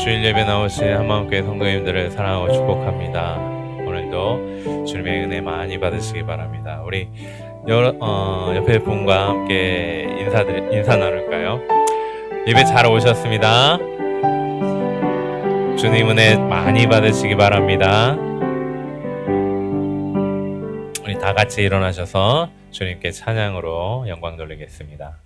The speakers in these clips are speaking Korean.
주일 예배 나오신 한마음교회 성도님들을 사랑하고 축복합니다. 오늘도 주님의 은혜 많이 받으시기 바랍니다. 우리 옆에 분과 함께 인사 나눌까요? 예배 잘 오셨습니다. 주님 은혜 많이 받으시기 바랍니다. 우리 다 같이 일어나셔서 주님께 찬양으로 영광 돌리겠습니다.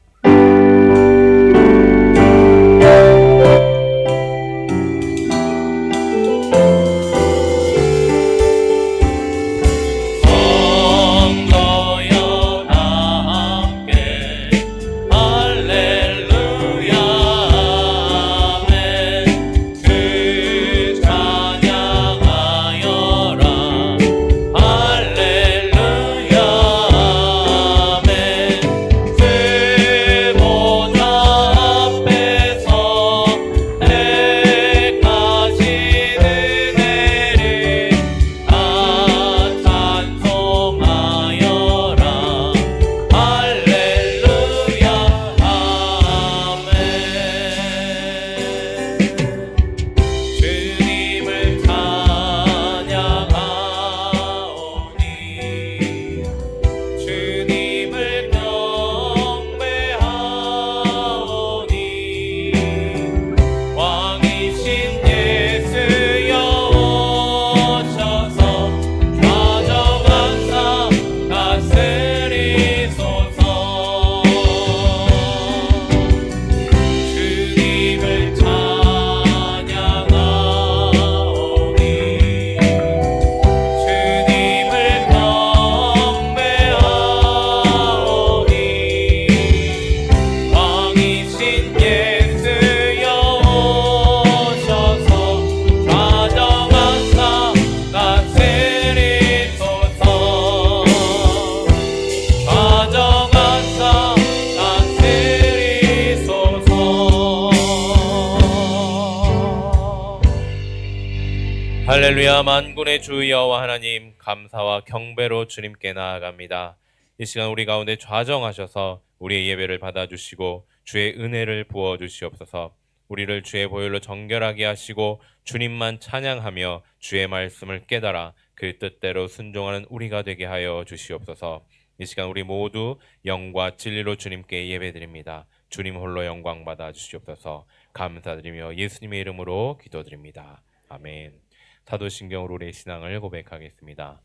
할렐루야. 만군의 주 여호와 하나님, 감사와 경배로 주님께 나아갑니다. 이 시간 우리 가운데 좌정하셔서 우리의 예배를 받아주시고 주의 은혜를 부어주시옵소서. 우리를 주의 보혈로 정결하게 하시고 주님만 찬양하며 주의 말씀을 깨달아 그 뜻대로 순종하는 우리가 되게 하여 주시옵소서. 이 시간 우리 모두 영과 진리로 주님께 예배드립니다. 주님 홀로 영광 받아 주시옵소서. 감사드리며 예수님의 이름으로 기도드립니다. 아멘. 사도신경으로 우리의 신앙을 고백하겠습니다.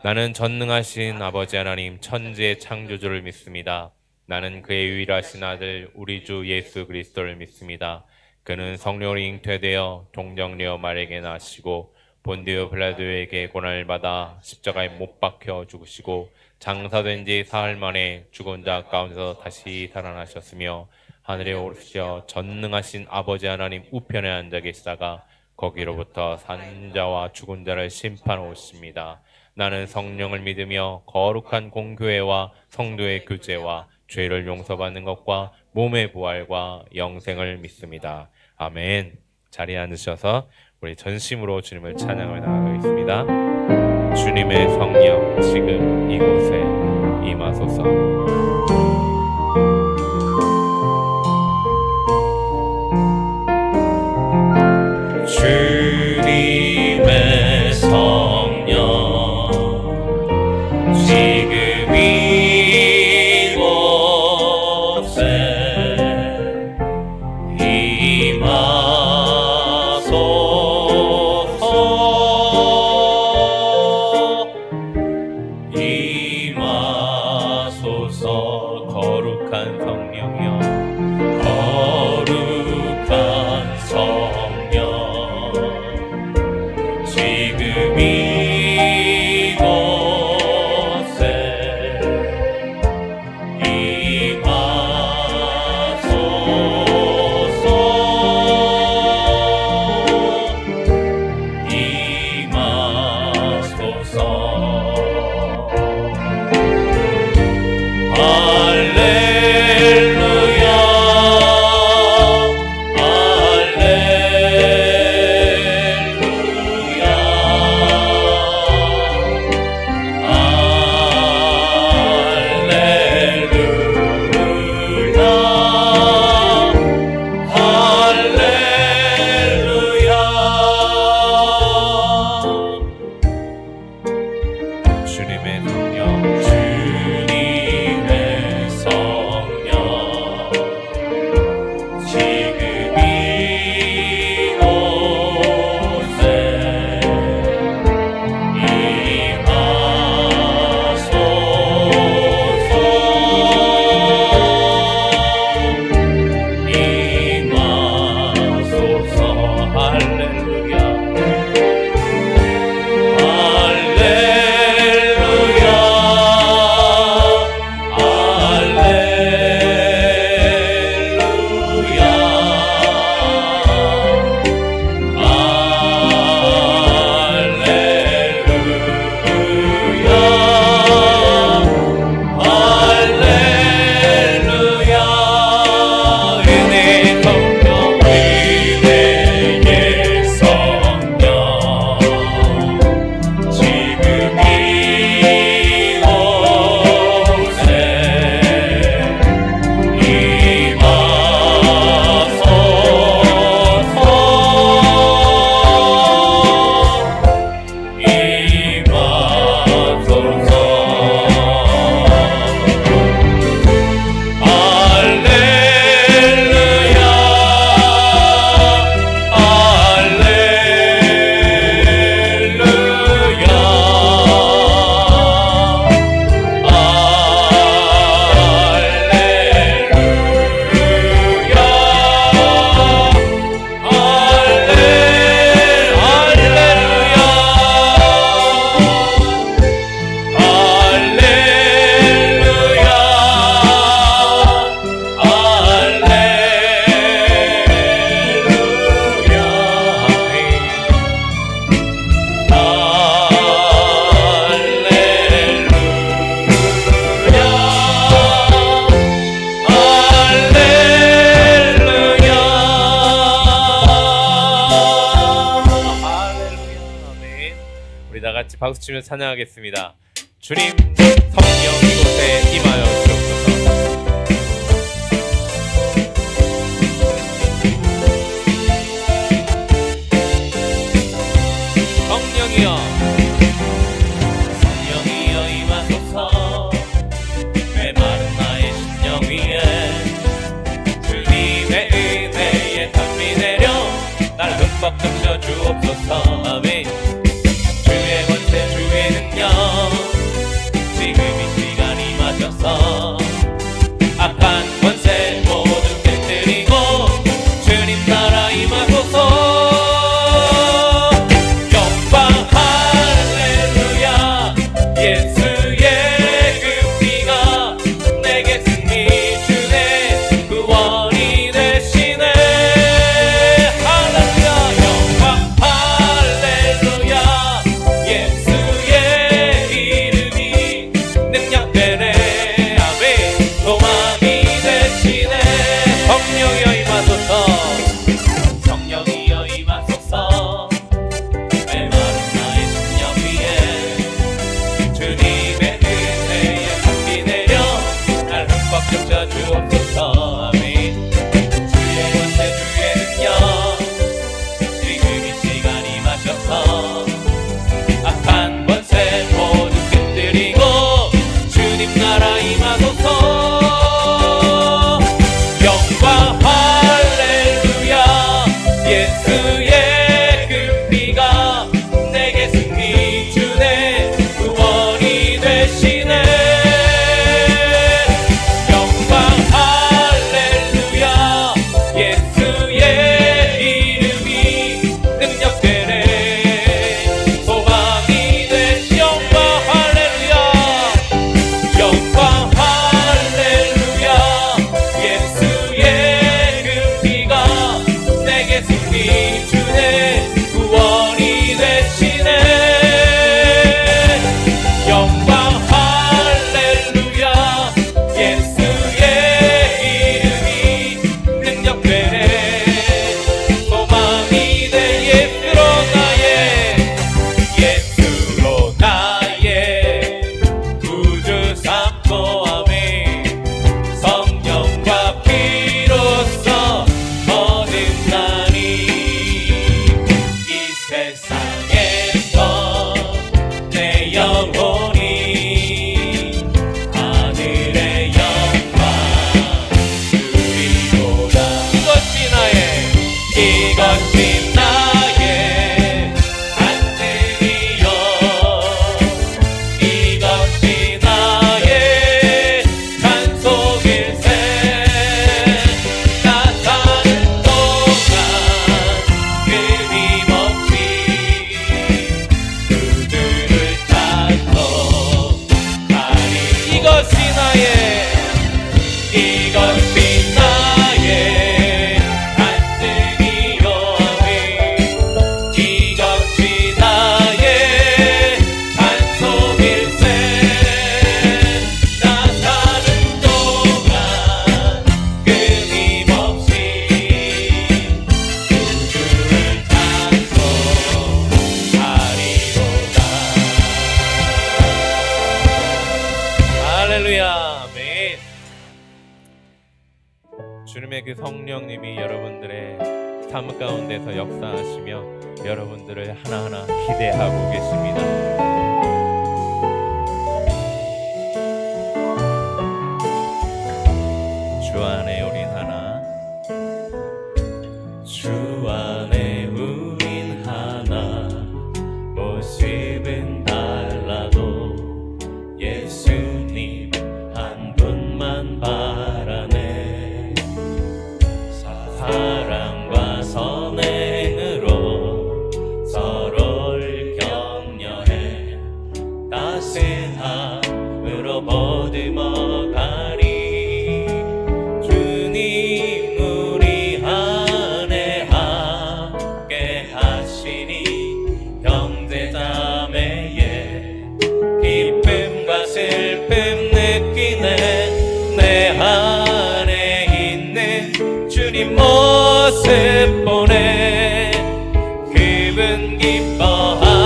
나는 전능하신 아버지 하나님 천지의 창조주를 믿습니다. 나는 그의 유일하신 아들 우리 주 예수 그리스도를 믿습니다. 그는 성령으로 잉태되어 동정녀 마리아에게 나시고 본디오 빌라도에게 고난을 받아 십자가에 못 박혀 죽으시고 장사된 지 사흘 만에 죽은 자 가운데서 다시 살아나셨으며 하늘에 오르시어 전능하신 아버지 하나님 우편에 앉아 계시다가 거기로부터 산 자와 죽은 자를 심판하러 오십니다. 나는 성령을 믿으며 거룩한 공교회와 성도의 교제와 죄를 용서받는 것과 몸의 부활과 영생을 믿습니다. 아멘. 자리에 앉으셔서 우리 전심으로 주님을 찬양하며 나아가겠습니다. 주님의 성령 지금 이곳에 임하소서. 주님의 성령 지금 이곳에 임하소서. 거룩한 성령이여 거룩한 성령 지금 이곳에 임하소서. 임하소서. 할렐루야. 박수치며 찬양하겠습니다. 주님 성령 이곳에 임하여 주옵소서. 성령이여 임하소서. 메마른 나의 심령 위에 주님의 은혜의 담비 내려 날 흠뻑 적셔 주옵소서. 아멘. 주의 권세 주의 능력 지금 이 시간 임하셔서 악한 권세 모두 깨뜨리고 주님 나라 임하소서. 주님의 그 성령님이 여러분들의 삶 가운데서 역사하시며 여러분들을 하나하나 기대하고 계십니다. 주 안에 우린 하나, 주 안에 우린 하나, 모습은 달라도 예수님 한 분만 바라네. 사랑과 선행으로 서로를 격려해 따스함으로 보듬어 가리. 주님 우리 안에 함께 하시니 형제자매의 기쁨과 슬픔 느끼네. 내 안에 있는 주님 모습 보내. 그분 기뻐하시네.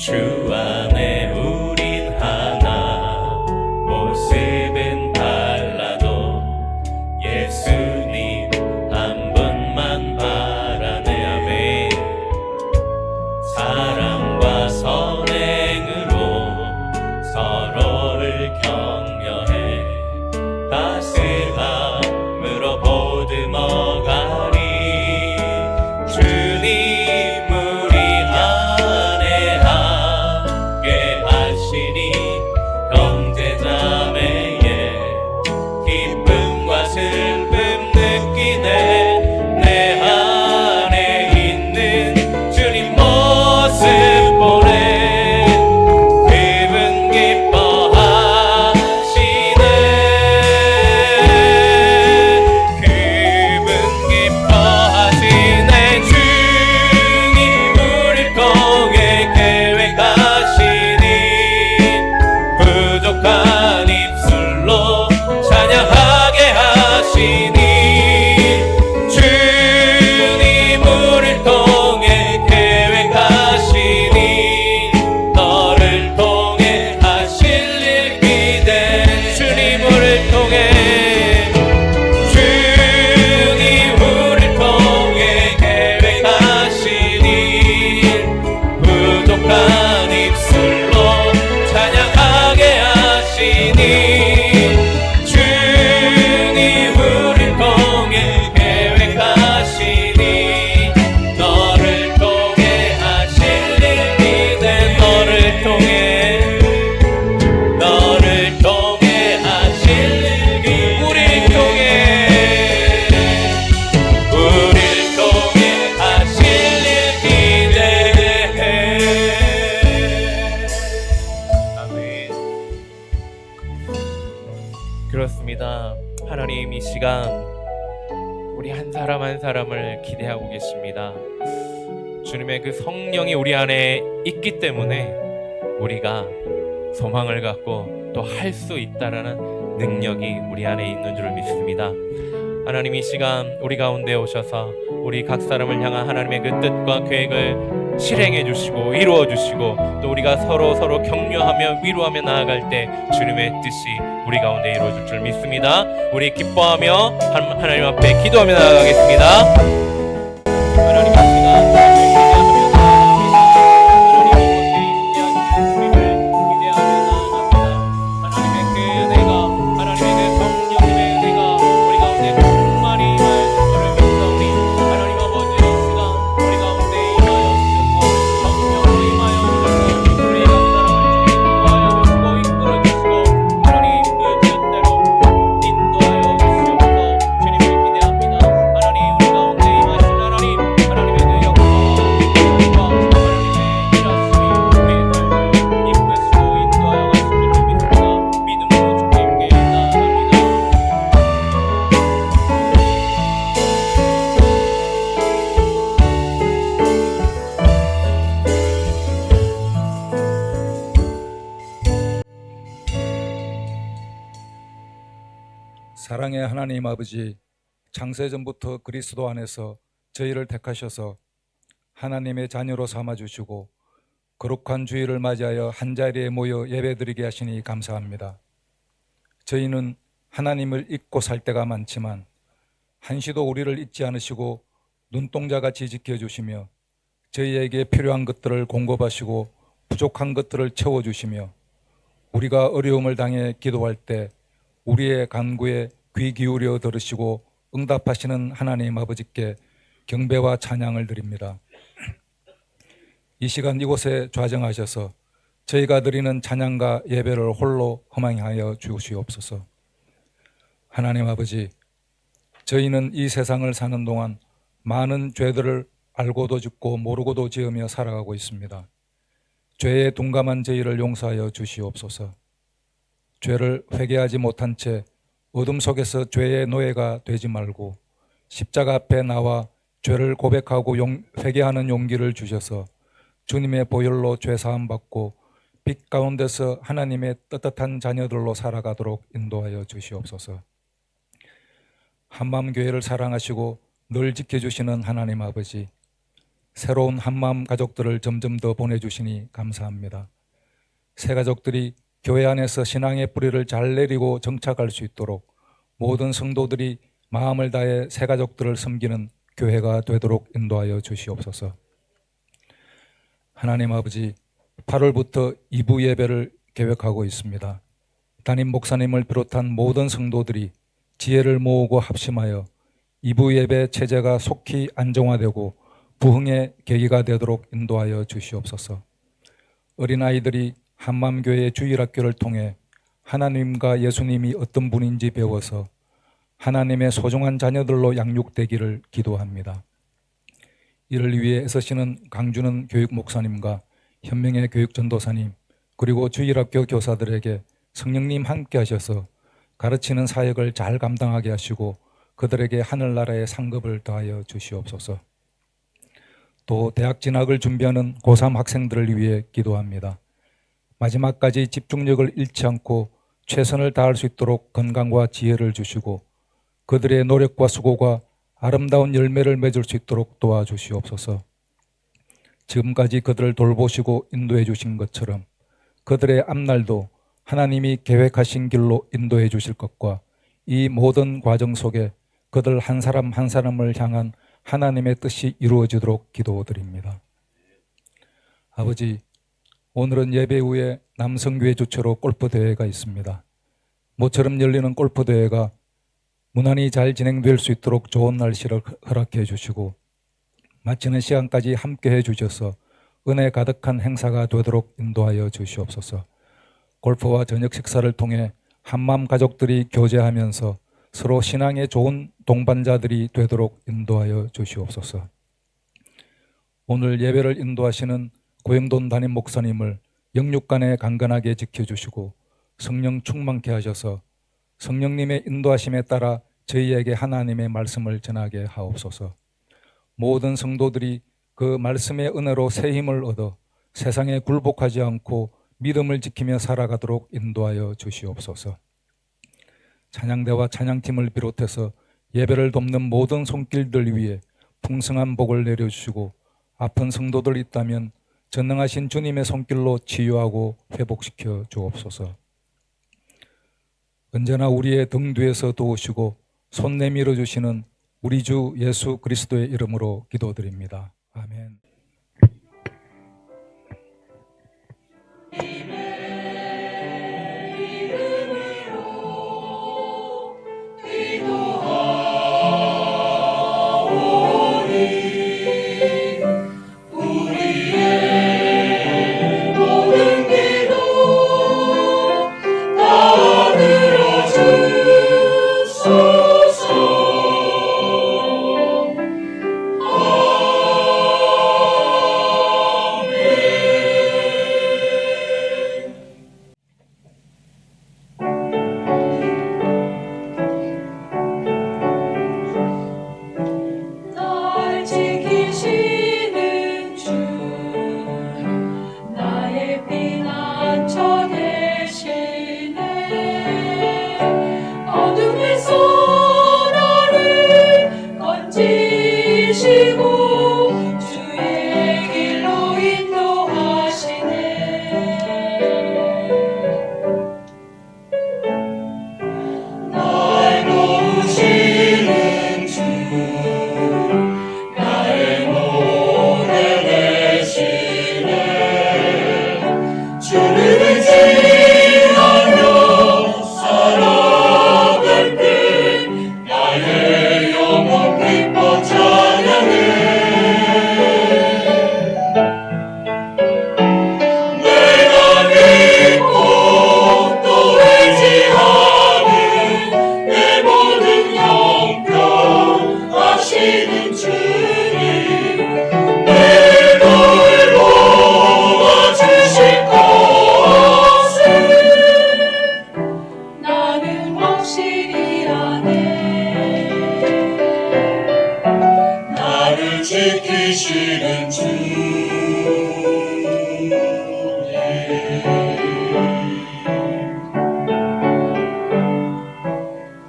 주 안에 우린 하나, 모습은 달라도 예수님 한 분만 바라네. 아멘. 사랑과 선행으로 서로를 격려해 따스함으로 보듬어가리. 주님 우리 안에 함께 하시니 형제자매의 기쁨과 슬픔 느끼네. 내 안에 있는 주님 모습 보네. 그분 기뻐하시네. 그분 기뻐하시네. 주님 우릴 통해 계획하시니 부족한 입술로 찬양하게 하시니. 주님 우릴 통해 계획하시니 너를 통해 하실 일 기대. 주님 우릴 통해, 주님 우릴 통해 계획하시니 부족한 입술로 찬양하게 하시니. 주님 우릴 통해 계획하시니 너를 통해 하실 일 기대. 너를 통해, 너를 통해 하실 일 기대. 우릴 통해, 우릴 통해 하실 일 기대해. 아멘. 그렇습니다. 하나님 이 시간 우리 한 사람 한 사람을 기대하고 계십니다. 주님의 그 성령이 우리 안에 있기 때문에 우리가 소망을 갖고 또 할 수 있다라는 능력이 우리 안에 있는 줄 믿습니다. 하나님 이 시간 우리 가운데 오셔서 우리 각 사람을 향한 하나님의 그 뜻과 계획을 실행해 주시고 이루어 주시고, 또 우리가 서로 격려하며 위로하며 나아갈 때 주님의 뜻이 우리 가운데 이루어질 줄 믿습니다. 우리 기뻐하며 하나님 앞에 기도하며 나아가겠습니다. 하나님 이 시간 사랑의 하나님 아버지, 창세전부터 그리스도 안에서 저희를 택하셔서 하나님의 자녀로 삼아주시고 거룩한 주일을 맞이하여 한자리에 모여 예배드리게 하시니 감사합니다. 저희는 하나님을 잊고 살 때가 많지만 한시도 우리를 잊지 않으시고 눈동자같이 지켜주시며 저희에게 필요한 것들을 공급하시고 부족한 것들을 채워주시며 우리가 어려움을 당해 기도할 때 우리의 간구에 귀 기울여 들으시고 응답하시는 하나님 아버지께 경배와 찬양을 드립니다. 이 시간 이곳에 좌정하셔서 저희가 드리는 찬양과 예배를 홀로 허망하여 주시옵소서. 하나님 아버지, 저희는 이 세상을 사는 동안 많은 죄들을 알고도 짓고 모르고도 지으며 살아가고 있습니다. 죄에 둔감한 저희를 용서하여 주시옵소서. 죄를 회개하지 못한 채 어둠 속에서 죄의 노예가 되지 말고 십자가 앞에 나와 죄를 고백하고 회개하는 용기를 주셔서 주님의 보혈로 죄 사함 받고 빛 가운데서 하나님의 떳떳한 자녀들로 살아가도록 인도하여 주시옵소서. 한마음교회를 사랑하시고 늘 지켜주시는 하나님 아버지, 새로운 한마음 가족들을 점점 더 보내주시니 감사합니다. 새 가족들이 교회 안에서 신앙의 뿌리를 잘 내리고 정착할 수 있도록 모든 성도들이 마음을 다해 새 가족들을 섬기는 교회가 되도록 인도하여 주시옵소서. 하나님 아버지, 8월부터 2부 예배를 계획하고 있습니다. 담임 목사님을 비롯한 모든 성도들이 지혜를 모으고 합심하여 2부 예배 체제가 속히 안정화되고 부흥의 계기가 되도록 인도하여 주시옵소서. 어린아이들이 한마음교회 주일학교를 통해 하나님과 예수님이 어떤 분인지 배워서 하나님의 소중한 자녀들로 양육되기를 기도합니다. 이를 위해 애쓰시는 강준은 교육 목사님과 현명의 교육 전도사님 그리고 주일학교 교사들에게 성령님 함께 하셔서 가르치는 사역을 잘 감당하게 하시고 그들에게 하늘나라의 상급을 더하여 주시옵소서. 또 대학 진학을 준비하는 고3 학생들을 위해 기도합니다. 마지막까지 집중력을 잃지 않고 최선을 다할 수 있도록 건강과 지혜를 주시고 그들의 노력과 수고가 아름다운 열매를 맺을 수 있도록 도와주시옵소서. 지금까지 그들을 돌보시고 인도해 주신 것처럼 그들의 앞날도 하나님이 계획하신 길로 인도해 주실 것과 이 모든 과정 속에 그들 한 사람 한 사람을 향한 하나님의 뜻이 이루어지도록 기도드립니다. 아버지, 오늘은 예배 후에 남성교회 주최로 골프대회가 있습니다. 모처럼 열리는 골프대회가 무난히 잘 진행될 수 있도록 좋은 날씨를 허락해 주시고 마치는 시간까지 함께해 주셔서 은혜 가득한 행사가 되도록 인도하여 주시옵소서. 골프와 저녁 식사를 통해 한마음 가족들이 교제하면서 서로 신앙의 좋은 동반자들이 되도록 인도하여 주시옵소서. 오늘 예배를 인도하시는 고영돈 담임 목사님을 영육간에 강건하게 지켜주시고 성령 충만케 하셔서 성령님의 인도하심에 따라 저희에게 하나님의 말씀을 전하게 하옵소서. 모든 성도들이 그 말씀의 은혜로 새 힘을 얻어 세상에 굴복하지 않고 믿음을 지키며 살아가도록 인도하여 주시옵소서. 찬양대와 찬양팀을 비롯해서 예배를 돕는 모든 손길들 위에 풍성한 복을 내려주시고 아픈 성도들 있다면 전능하신 주님의 손길로 치유하고 회복시켜 주옵소서. 언제나 우리의 등 뒤에서 도우시고 손 내밀어 주시는 우리 주 예수 그리스도의 이름으로 기도드립니다. 아멘. 지키시는 주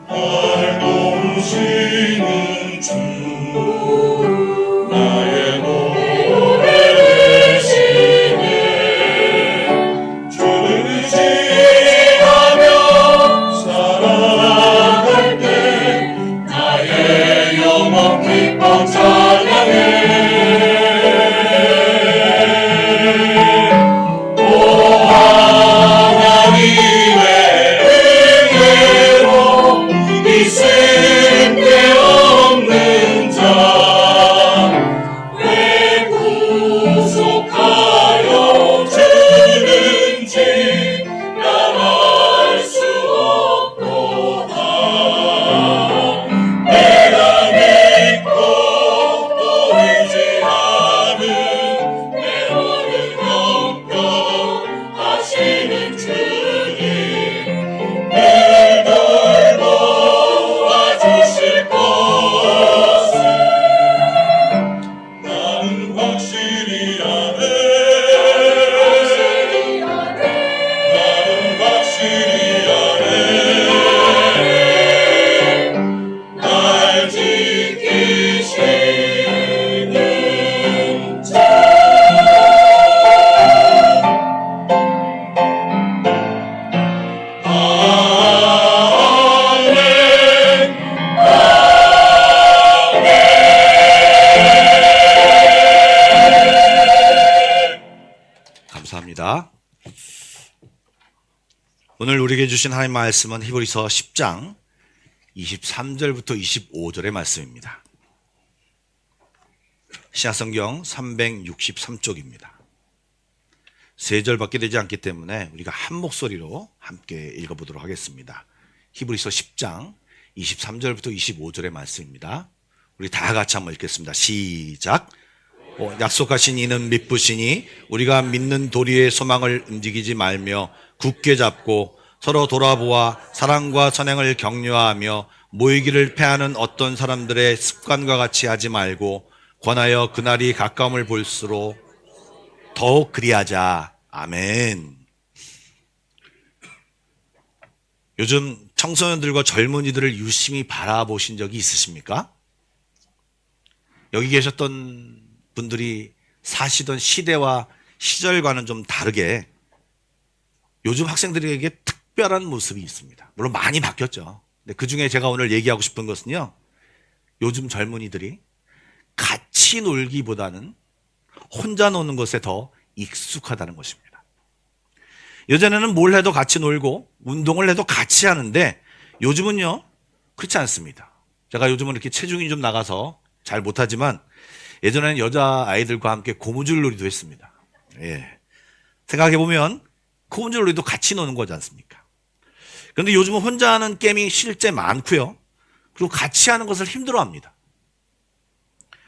날 도우시는 주 나의 기도하겠습니다. 오늘 우리에게 주신 하나님 말씀은 히브리서 10장 23절부터 25절의 말씀입니다. 신약성경 363쪽입니다. 세 절밖에 되지 않기 때문에 우리가 한 목소리로 함께 읽어보도록 하겠습니다. 히브리서 10장 23절부터 25절의 말씀입니다. 우리 다 같이 한번 읽겠습니다. 시작. 약속하신 이는 믿으시니 우리가 믿는 도리의 소망을 움직이지 말며 굳게 잡고 서로 돌아보아 사랑과 선행을 격려하며 모이기를 패하는 어떤 사람들의 습관과 같이 하지 말고 권하여 그날이 가까움을 볼수록 더욱 그리하자. 아멘. 요즘 청소년들과 젊은이들을 유심히 바라보신 적이 있으십니까? 여기 계셨던 분들이 사시던 시대와 시절과는 좀 다르게 요즘 학생들에게 특별한 모습이 있습니다. 물론 많이 바뀌었죠. 근데 그 중에 제가 오늘 얘기하고 싶은 것은요, 요즘 젊은이들이 같이 놀기보다는 혼자 노는 것에 더 익숙하다는 것입니다. 예전에는 뭘 해도 같이 놀고 운동을 해도 같이 하는데 요즘은요 그렇지 않습니다. 제가 요즘은 이렇게 체중이 좀 나가서 잘 못하지만 예전에는 여자아이들과 함께 고무줄 놀이도 했습니다. 예. 생각해보면 고무줄 놀이도 같이 노는 거지 않습니까? 그런데 요즘은 혼자 하는 게임이 실제 많고요. 그리고 같이 하는 것을 힘들어합니다.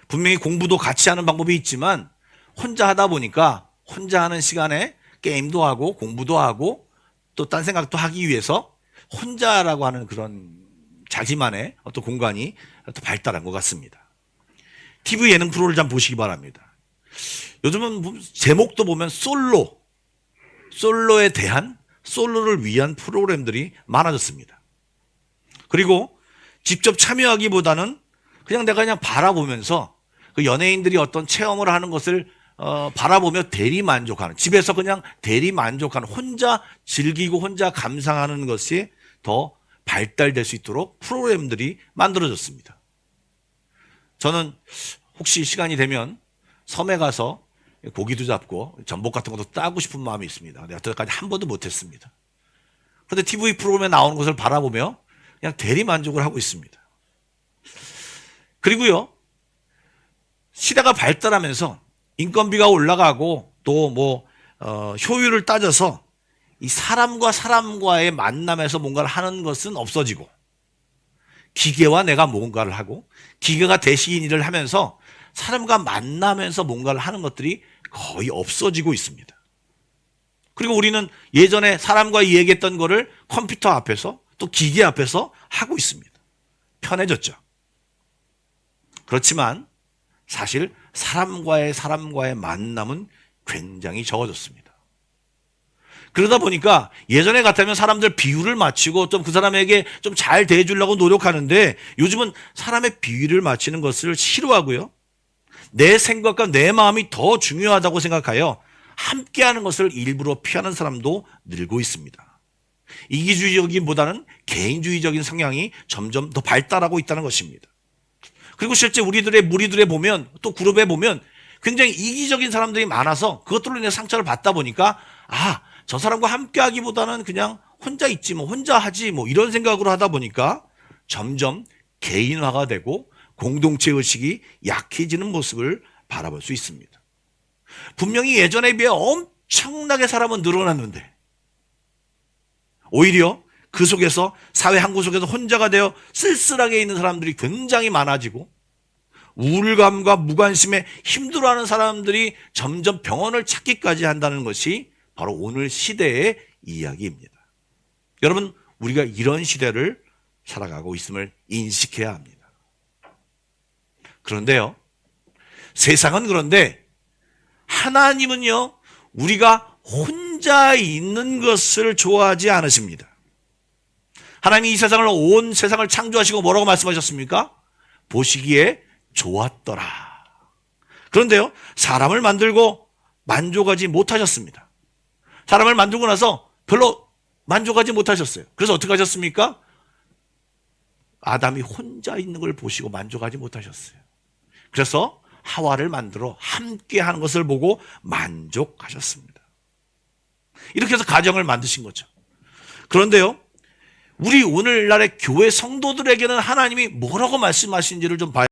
분명히 공부도 같이 하는 방법이 있지만 혼자 하다 보니까 혼자 하는 시간에 게임도 하고 공부도 하고 또 딴 생각도 하기 위해서 혼자라고 하는 그런 자기만의 어떤 공간이 또 발달한 것 같습니다. TV 예능 프로를 좀 보시기 바랍니다. 요즘은 제목도 보면 솔로에 대한, 솔로를 위한 프로그램들이 많아졌습니다. 그리고 직접 참여하기보다는 그냥 내가 그냥 바라보면서 그 연예인들이 어떤 체험을 하는 것을 바라보며 대리만족하는, 집에서 그냥 대리만족하는, 혼자 즐기고 혼자 감상하는 것이 더 발달될 수 있도록 프로그램들이 만들어졌습니다. 저는 혹시 시간이 되면 섬에 가서 고기도 잡고 전복 같은 것도 따고 싶은 마음이 있습니다. 내가 여태까지 한 번도 못했습니다. 그런데 TV 프로그램에 나오는 것을 바라보며 그냥 대리만족을 하고 있습니다. 그리고요, 시대가 발달하면서 인건비가 올라가고 또 효율을 따져서 이 사람과 사람과의 만남에서 뭔가를 하는 것은 없어지고 기계와 내가 뭔가를 하고 기계가 대신 일을 하면서 사람과 만나면서 뭔가를 하는 것들이 거의 없어지고 있습니다. 그리고 우리는 예전에 사람과 이야기했던 거를 컴퓨터 앞에서 또 기계 앞에서 하고 있습니다. 편해졌죠. 그렇지만 사실 사람과의 만남은 굉장히 적어졌습니다. 그러다 보니까 예전에 같으면 사람들 비유를 맞추고 좀 그 사람에게 좀 잘 대해주려고 노력하는데 요즘은 사람의 비유를 맞추는 것을 싫어하고요. 내 생각과 내 마음이 더 중요하다고 생각하여 함께하는 것을 일부러 피하는 사람도 늘고 있습니다. 이기주의적인보다는 개인주의적인 성향이 점점 더 발달하고 있다는 것입니다. 그리고 실제 우리들의 무리들에 보면 또 그룹에 보면 굉장히 이기적인 사람들이 많아서 그것들로 인해 상처를 받다 보니까 저 사람과 함께 하기보다는 그냥 혼자 있지 혼자 하지 이런 생각으로 하다 보니까 점점 개인화가 되고 공동체 의식이 약해지는 모습을 바라볼 수 있습니다. 분명히 예전에 비해 엄청나게 사람은 늘어났는데 오히려 그 속에서 사회 한 구석에서 혼자가 되어 쓸쓸하게 있는 사람들이 굉장히 많아지고 우울감과 무관심에 힘들어하는 사람들이 점점 병원을 찾기까지 한다는 것이 바로 오늘 시대의 이야기입니다. 여러분, 우리가 이런 시대를 살아가고 있음을 인식해야 합니다. 그런데요, 세상은 그런데 하나님은요, 우리가 혼자 있는 것을 좋아하지 않으십니다. 하나님이 온 세상을 창조하시고 뭐라고 말씀하셨습니까? 보시기에 좋았더라. 그런데요, 사람을 만들고 만족하지 못하셨습니다. 사람을 만들고 나서 별로 만족하지 못하셨어요. 그래서 어떻게 하셨습니까? 아담이 혼자 있는 걸 보시고 만족하지 못하셨어요. 그래서 하와를 만들어 함께 하는 것을 보고 만족하셨습니다. 이렇게 해서 가정을 만드신 거죠. 그런데요, 우리 오늘날의 교회 성도들에게는 하나님이 뭐라고 말씀하신지를 좀 봐야.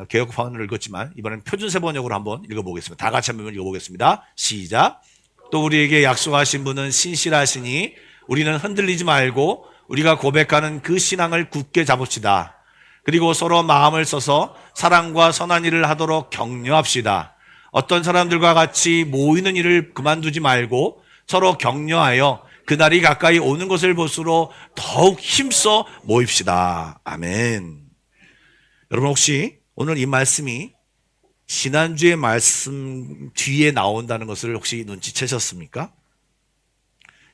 개혁판을 읽었지만 이번엔 표준세 번역으로 한번 읽어보겠습니다. 다 같이 한번 읽어보겠습니다. 시작. 또 우리에게 약속하신 분은 신실하시니 우리는 흔들리지 말고 우리가 고백하는 그 신앙을 굳게 잡읍시다. 그리고 서로 마음을 써서 사랑과 선한 일을 하도록 격려합시다. 어떤 사람들과 같이 모이는 일을 그만두지 말고 서로 격려하여 그날이 가까이 오는 것을 볼수록 더욱 힘써 모입시다. 아멘. 여러분, 혹시 오늘 이 말씀이 지난주의 말씀 뒤에 나온다는 것을 혹시 눈치채셨습니까?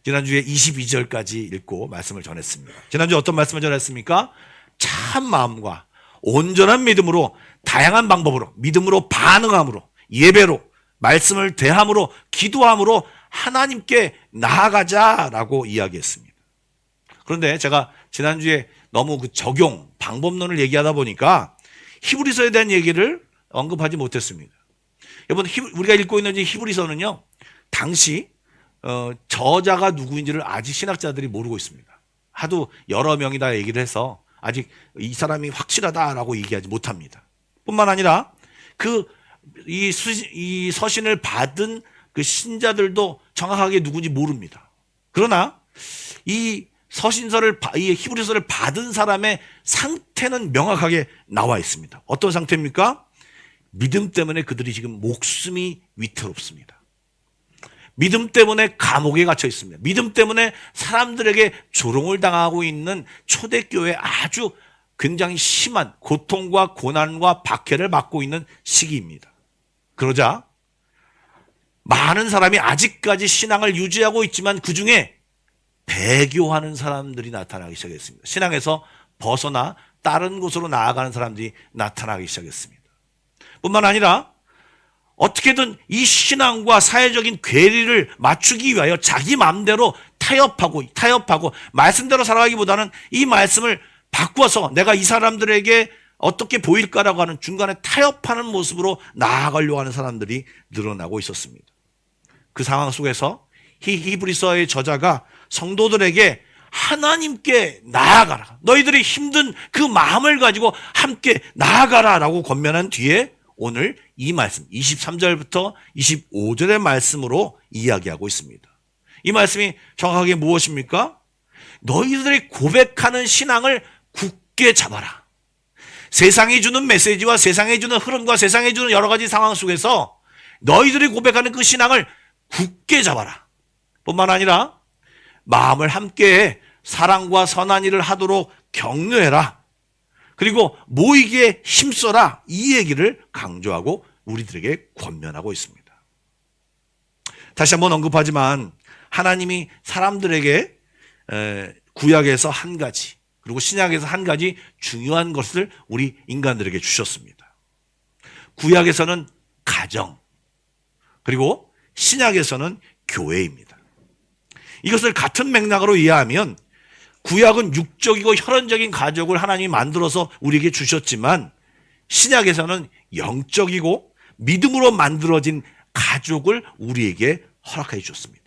지난주에 22절까지 읽고 말씀을 전했습니다. 지난주에 어떤 말씀을 전했습니까? 참 마음과 온전한 믿음으로 다양한 방법으로 믿음으로 반응함으로 예배로 말씀을 대함으로 기도함으로 하나님께 나아가자라고 이야기했습니다. 그런데 제가 지난주에 너무 그 적용 방법론을 얘기하다 보니까 히브리서에 대한 얘기를 언급하지 못했습니다. 여러분, 우리가 읽고 있는 이 히브리서는요, 당시 저자가 누구인지를 아직 신학자들이 모르고 있습니다. 하도 여러 명이 다 얘기를 해서 아직 이 사람이 확실하다라고 얘기하지 못합니다. 뿐만 아니라 이 서신을 받은 그 신자들도 정확하게 누군지 모릅니다. 그러나 이 이 히브리서를 받은 사람의 상태는 명확하게 나와 있습니다. 어떤 상태입니까? 믿음 때문에 그들이 지금 목숨이 위태롭습니다. 믿음 때문에 감옥에 갇혀 있습니다. 믿음 때문에 사람들에게 조롱을 당하고 있는 초대교회에 아주 굉장히 심한 고통과 고난과 박해를 받고 있는 시기입니다. 그러자 많은 사람이 아직까지 신앙을 유지하고 있지만 그중에 배교하는 사람들이 나타나기 시작했습니다. 신앙에서 벗어나 다른 곳으로 나아가는 사람들이 나타나기 시작했습니다. 뿐만 아니라 어떻게든 이 신앙과 사회적인 괴리를 맞추기 위하여 자기 마음대로 타협하고 말씀대로 살아가기보다는 이 말씀을 바꿔서 내가 이 사람들에게 어떻게 보일까라고 하는 중간에 타협하는 모습으로 나아가려고 하는 사람들이 늘어나고 있었습니다. 그 상황 속에서 히브리서의 저자가 성도들에게 하나님께 나아가라. 너희들이 힘든 그 마음을 가지고 함께 나아가라라고 권면한 뒤에 오늘 이 말씀 23절부터 25절의 말씀으로 이야기하고 있습니다. 이 말씀이 정확하게 무엇입니까? 너희들이 고백하는 신앙을 굳게 잡아라. 세상이 주는 메시지와 세상이 주는 흐름과 세상이 주는 여러 가지 상황 속에서 너희들이 고백하는 그 신앙을 굳게 잡아라. 뿐만 아니라 마음을 함께해 사랑과 선한 일을 하도록 격려해라. 그리고 모이기에 힘써라. 이 얘기를 강조하고 우리들에게 권면하고 있습니다. 다시 한번 언급하지만 하나님이 사람들에게 구약에서 한 가지 그리고 신약에서 한 가지 중요한 것을 우리 인간들에게 주셨습니다. 구약에서는 가정 그리고 신약에서는 교회입니다. 이것을 같은 맥락으로 이해하면 구약은 육적이고 혈연적인 가족을 하나님이 만들어서 우리에게 주셨지만 신약에서는 영적이고 믿음으로 만들어진 가족을 우리에게 허락해 주셨습니다.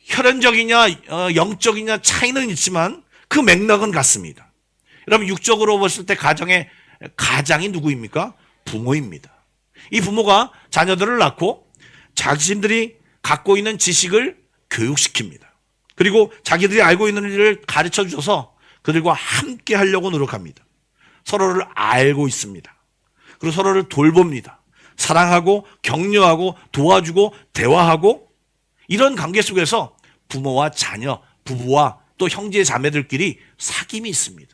혈연적이냐 영적이냐 차이는 있지만 그 맥락은 같습니다. 여러분, 육적으로 봤을 때 가장이 누구입니까? 부모입니다. 이 부모가 자녀들을 낳고 자신들이 갖고 있는 지식을 교육시킵니다. 그리고 자기들이 알고 있는 일을 가르쳐 주셔서 그들과 함께 하려고 노력합니다. 서로를 알고 있습니다. 그리고 서로를 돌봅니다. 사랑하고 격려하고 도와주고 대화하고 이런 관계 속에서 부모와 자녀, 부부와 또 형제 자매들끼리 사귐이 있습니다.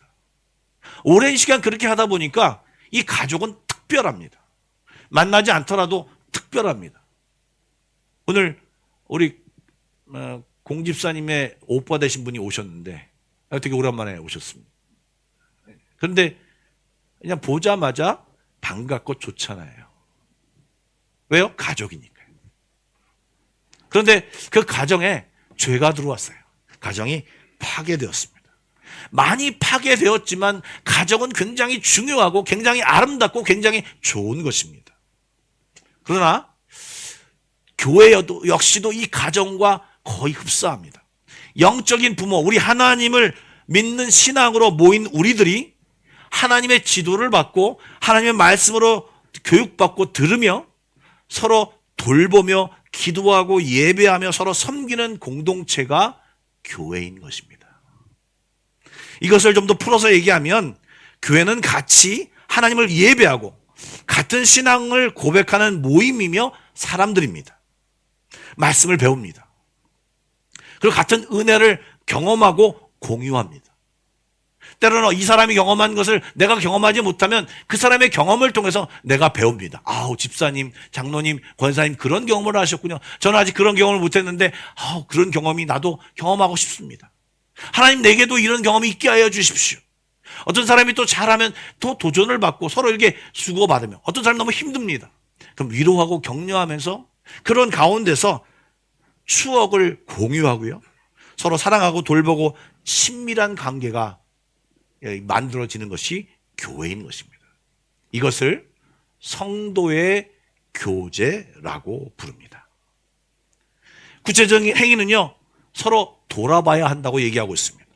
오랜 시간 그렇게 하다 보니까 이 가족은 특별합니다. 만나지 않더라도 특별합니다. 오늘 우리 공집사님의 오빠 되신 분이 오셨는데 되게 오랜만에 오셨습니다. 그런데 그냥 보자마자 반갑고 좋잖아요. 왜요? 가족이니까요. 그런데 그 가정에 죄가 들어왔어요. 가정이 파괴되었습니다. 많이 파괴되었지만 가정은 굉장히 중요하고 굉장히 아름답고 굉장히 좋은 것입니다. 그러나 교회여도 역시도 이 가정과 거의 흡사합니다. 영적인 부모, 우리 하나님을 믿는 신앙으로 모인 우리들이 하나님의 지도를 받고 하나님의 말씀으로 교육받고 들으며 서로 돌보며 기도하고 예배하며 서로 섬기는 공동체가 교회인 것입니다. 이것을 좀 더 풀어서 얘기하면 교회는 같이 하나님을 예배하고 같은 신앙을 고백하는 모임이며 사람들입니다. 말씀을 배웁니다. 그리고 같은 은혜를 경험하고 공유합니다. 때로는 이 사람이 경험한 것을 내가 경험하지 못하면 그 사람의 경험을 통해서 내가 배웁니다. 아우, 집사님, 장로님, 권사님 그런 경험을 하셨군요. 저는 아직 그런 경험을 못했는데 그런 경험이 나도 경험하고 싶습니다. 하나님 내게도 이런 경험이 있게 하여 주십시오. 어떤 사람이 또 잘하면 또 도전을 받고 서로 이렇게 수고받으며, 어떤 사람이 너무 힘듭니다. 그럼 위로하고 격려하면서 그런 가운데서 추억을 공유하고요, 서로 사랑하고 돌보고 친밀한 관계가 만들어지는 것이 교회인 것입니다. 이것을 성도의 교제라고 부릅니다. 구체적인 행위는요, 서로 돌아봐야 한다고 얘기하고 있습니다.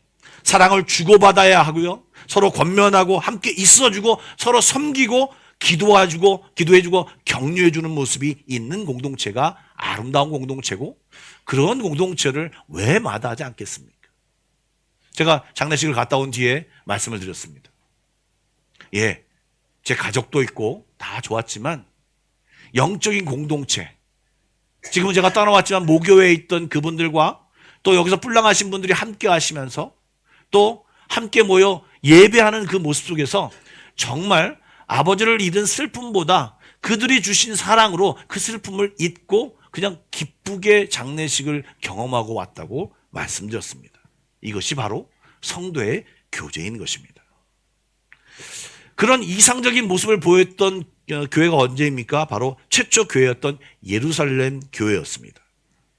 사랑을 주고받아야 하고요, 서로 권면하고 함께 있어주고 서로 섬기고 기도해주고 격려해주는 모습이 있는 공동체가 아름다운 공동체고, 그런 공동체를 왜 마다하지 않겠습니까? 제가 장례식을 갔다 온 뒤에 말씀을 드렸습니다. 제 가족도 있고 다 좋았지만 영적인 공동체, 지금은 제가 떠나왔지만 모교회에 있던 그분들과 또 여기서 뿔랑하신 분들이 함께 하시면서 또 함께 모여 예배하는 그 모습 속에서 정말 아버지를 잃은 슬픔보다 그들이 주신 사랑으로 그 슬픔을 잊고 그냥 기쁘게 장례식을 경험하고 왔다고 말씀드렸습니다. 이것이 바로 성도의 교제인 것입니다. 그런 이상적인 모습을 보였던 교회가 언제입니까? 바로 최초 교회였던 예루살렘 교회였습니다.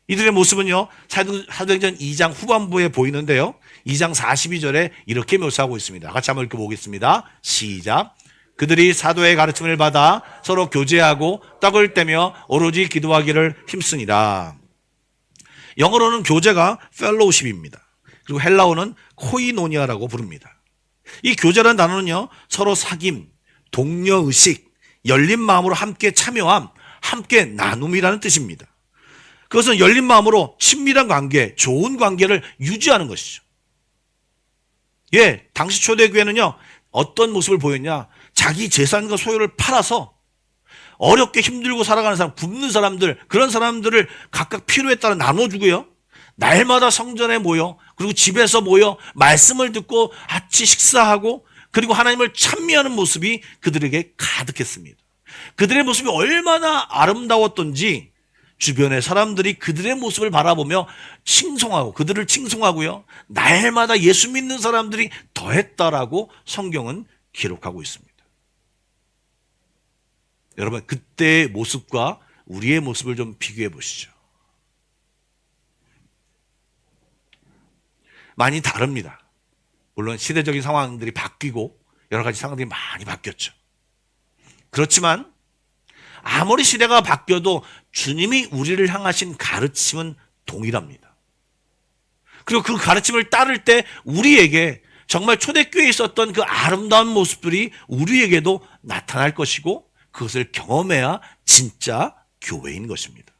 이들의 모습은요, 사도행전 2장 후반부에 보이는데요, 2장 42절에 이렇게 묘사하고 있습니다. 같이 한번 읽어보겠습니다. 시작. 그들이 사도의 가르침을 받아 서로 교제하고 떡을 떼며 오로지 기도하기를 힘쓰니라. 영어로는 교제가 펠로우십입니다. 그리고 헬라어는 코이노니아라고 부릅니다. 이 교제라는 단어는요, 서로 사귐, 동료의식, 열린 마음으로 함께 참여함, 함께 나눔이라는 뜻입니다. 그것은 열린 마음으로 친밀한 관계, 좋은 관계를 유지하는 것이죠. 당시 초대교회는요, 어떤 모습을 보였냐? 자기 재산과 소유를 팔아서 어렵게 힘들고 살아가는 사람, 굶는 사람들, 그런 사람들을 각각 필요에 따라 나눠주고요, 날마다 성전에 모여, 그리고 집에서 모여 말씀을 듣고 같이 식사하고, 그리고 하나님을 찬미하는 모습이 그들에게 가득했습니다. 그들의 모습이 얼마나 아름다웠던지 주변의 사람들이 그들의 모습을 바라보며 그들을 칭송하고요, 날마다 예수 믿는 사람들이 더했다라고 성경은 기록하고 있습니다. 여러분, 그때의 모습과 우리의 모습을 좀 비교해 보시죠. 많이 다릅니다. 물론 시대적인 상황들이 바뀌고 여러 가지 상황들이 많이 바뀌었죠. 그렇지만 아무리 시대가 바뀌어도 주님이 우리를 향하신 가르침은 동일합니다. 그리고 그 가르침을 따를 때 우리에게 정말 초대교회에 있었던 그 아름다운 모습들이 우리에게도 나타날 것이고, 그것을 경험해야 진짜 교회인 것입니다.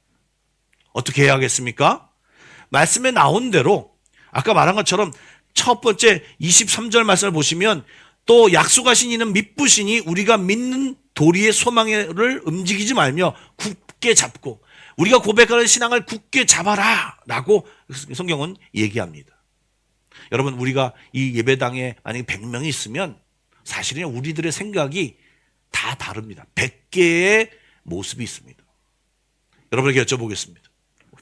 어떻게 해야 하겠습니까? 말씀에 나온 대로 아까 말한 것처럼 첫 번째 23절 말씀을 보시면, 또 약속하신 이는 믿부시니 우리가 믿는 도리의 소망을 움직이지 말며 굳게 잡고, 우리가 고백하는 신앙을 굳게 잡아라 라고 성경은 얘기합니다. 여러분, 우리가 이 예배당에 만약에 100명이 있으면 사실은 우리들의 생각이 다 다릅니다. 100개의 모습이 있습니다. 여러분에게 여쭤보겠습니다.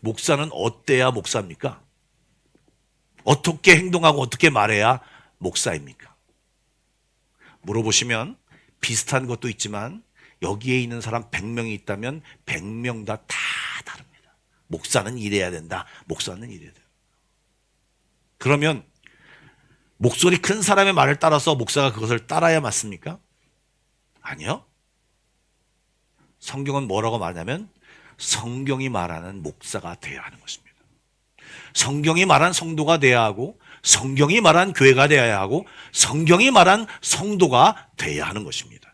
목사는 어때야 목사입니까? 어떻게 행동하고 어떻게 말해야 목사입니까? 물어보시면 비슷한 것도 있지만 여기에 있는 사람 100명이 있다면 100명 다 다릅니다. 목사는 이래야 된다. 목사는 이래야 된다. 그러면 목소리 큰 사람의 말을 따라서 목사가 그것을 따라야 맞습니까? 아니요. 성경은 뭐라고 말하냐면 성경이 말하는 목사가 되어야 하는 것입니다. 성경이 말한 성도가 되어야 하고 성경이 말한 교회가 되어야 하고 성경이 말한 성도가 되어야 하는 것입니다.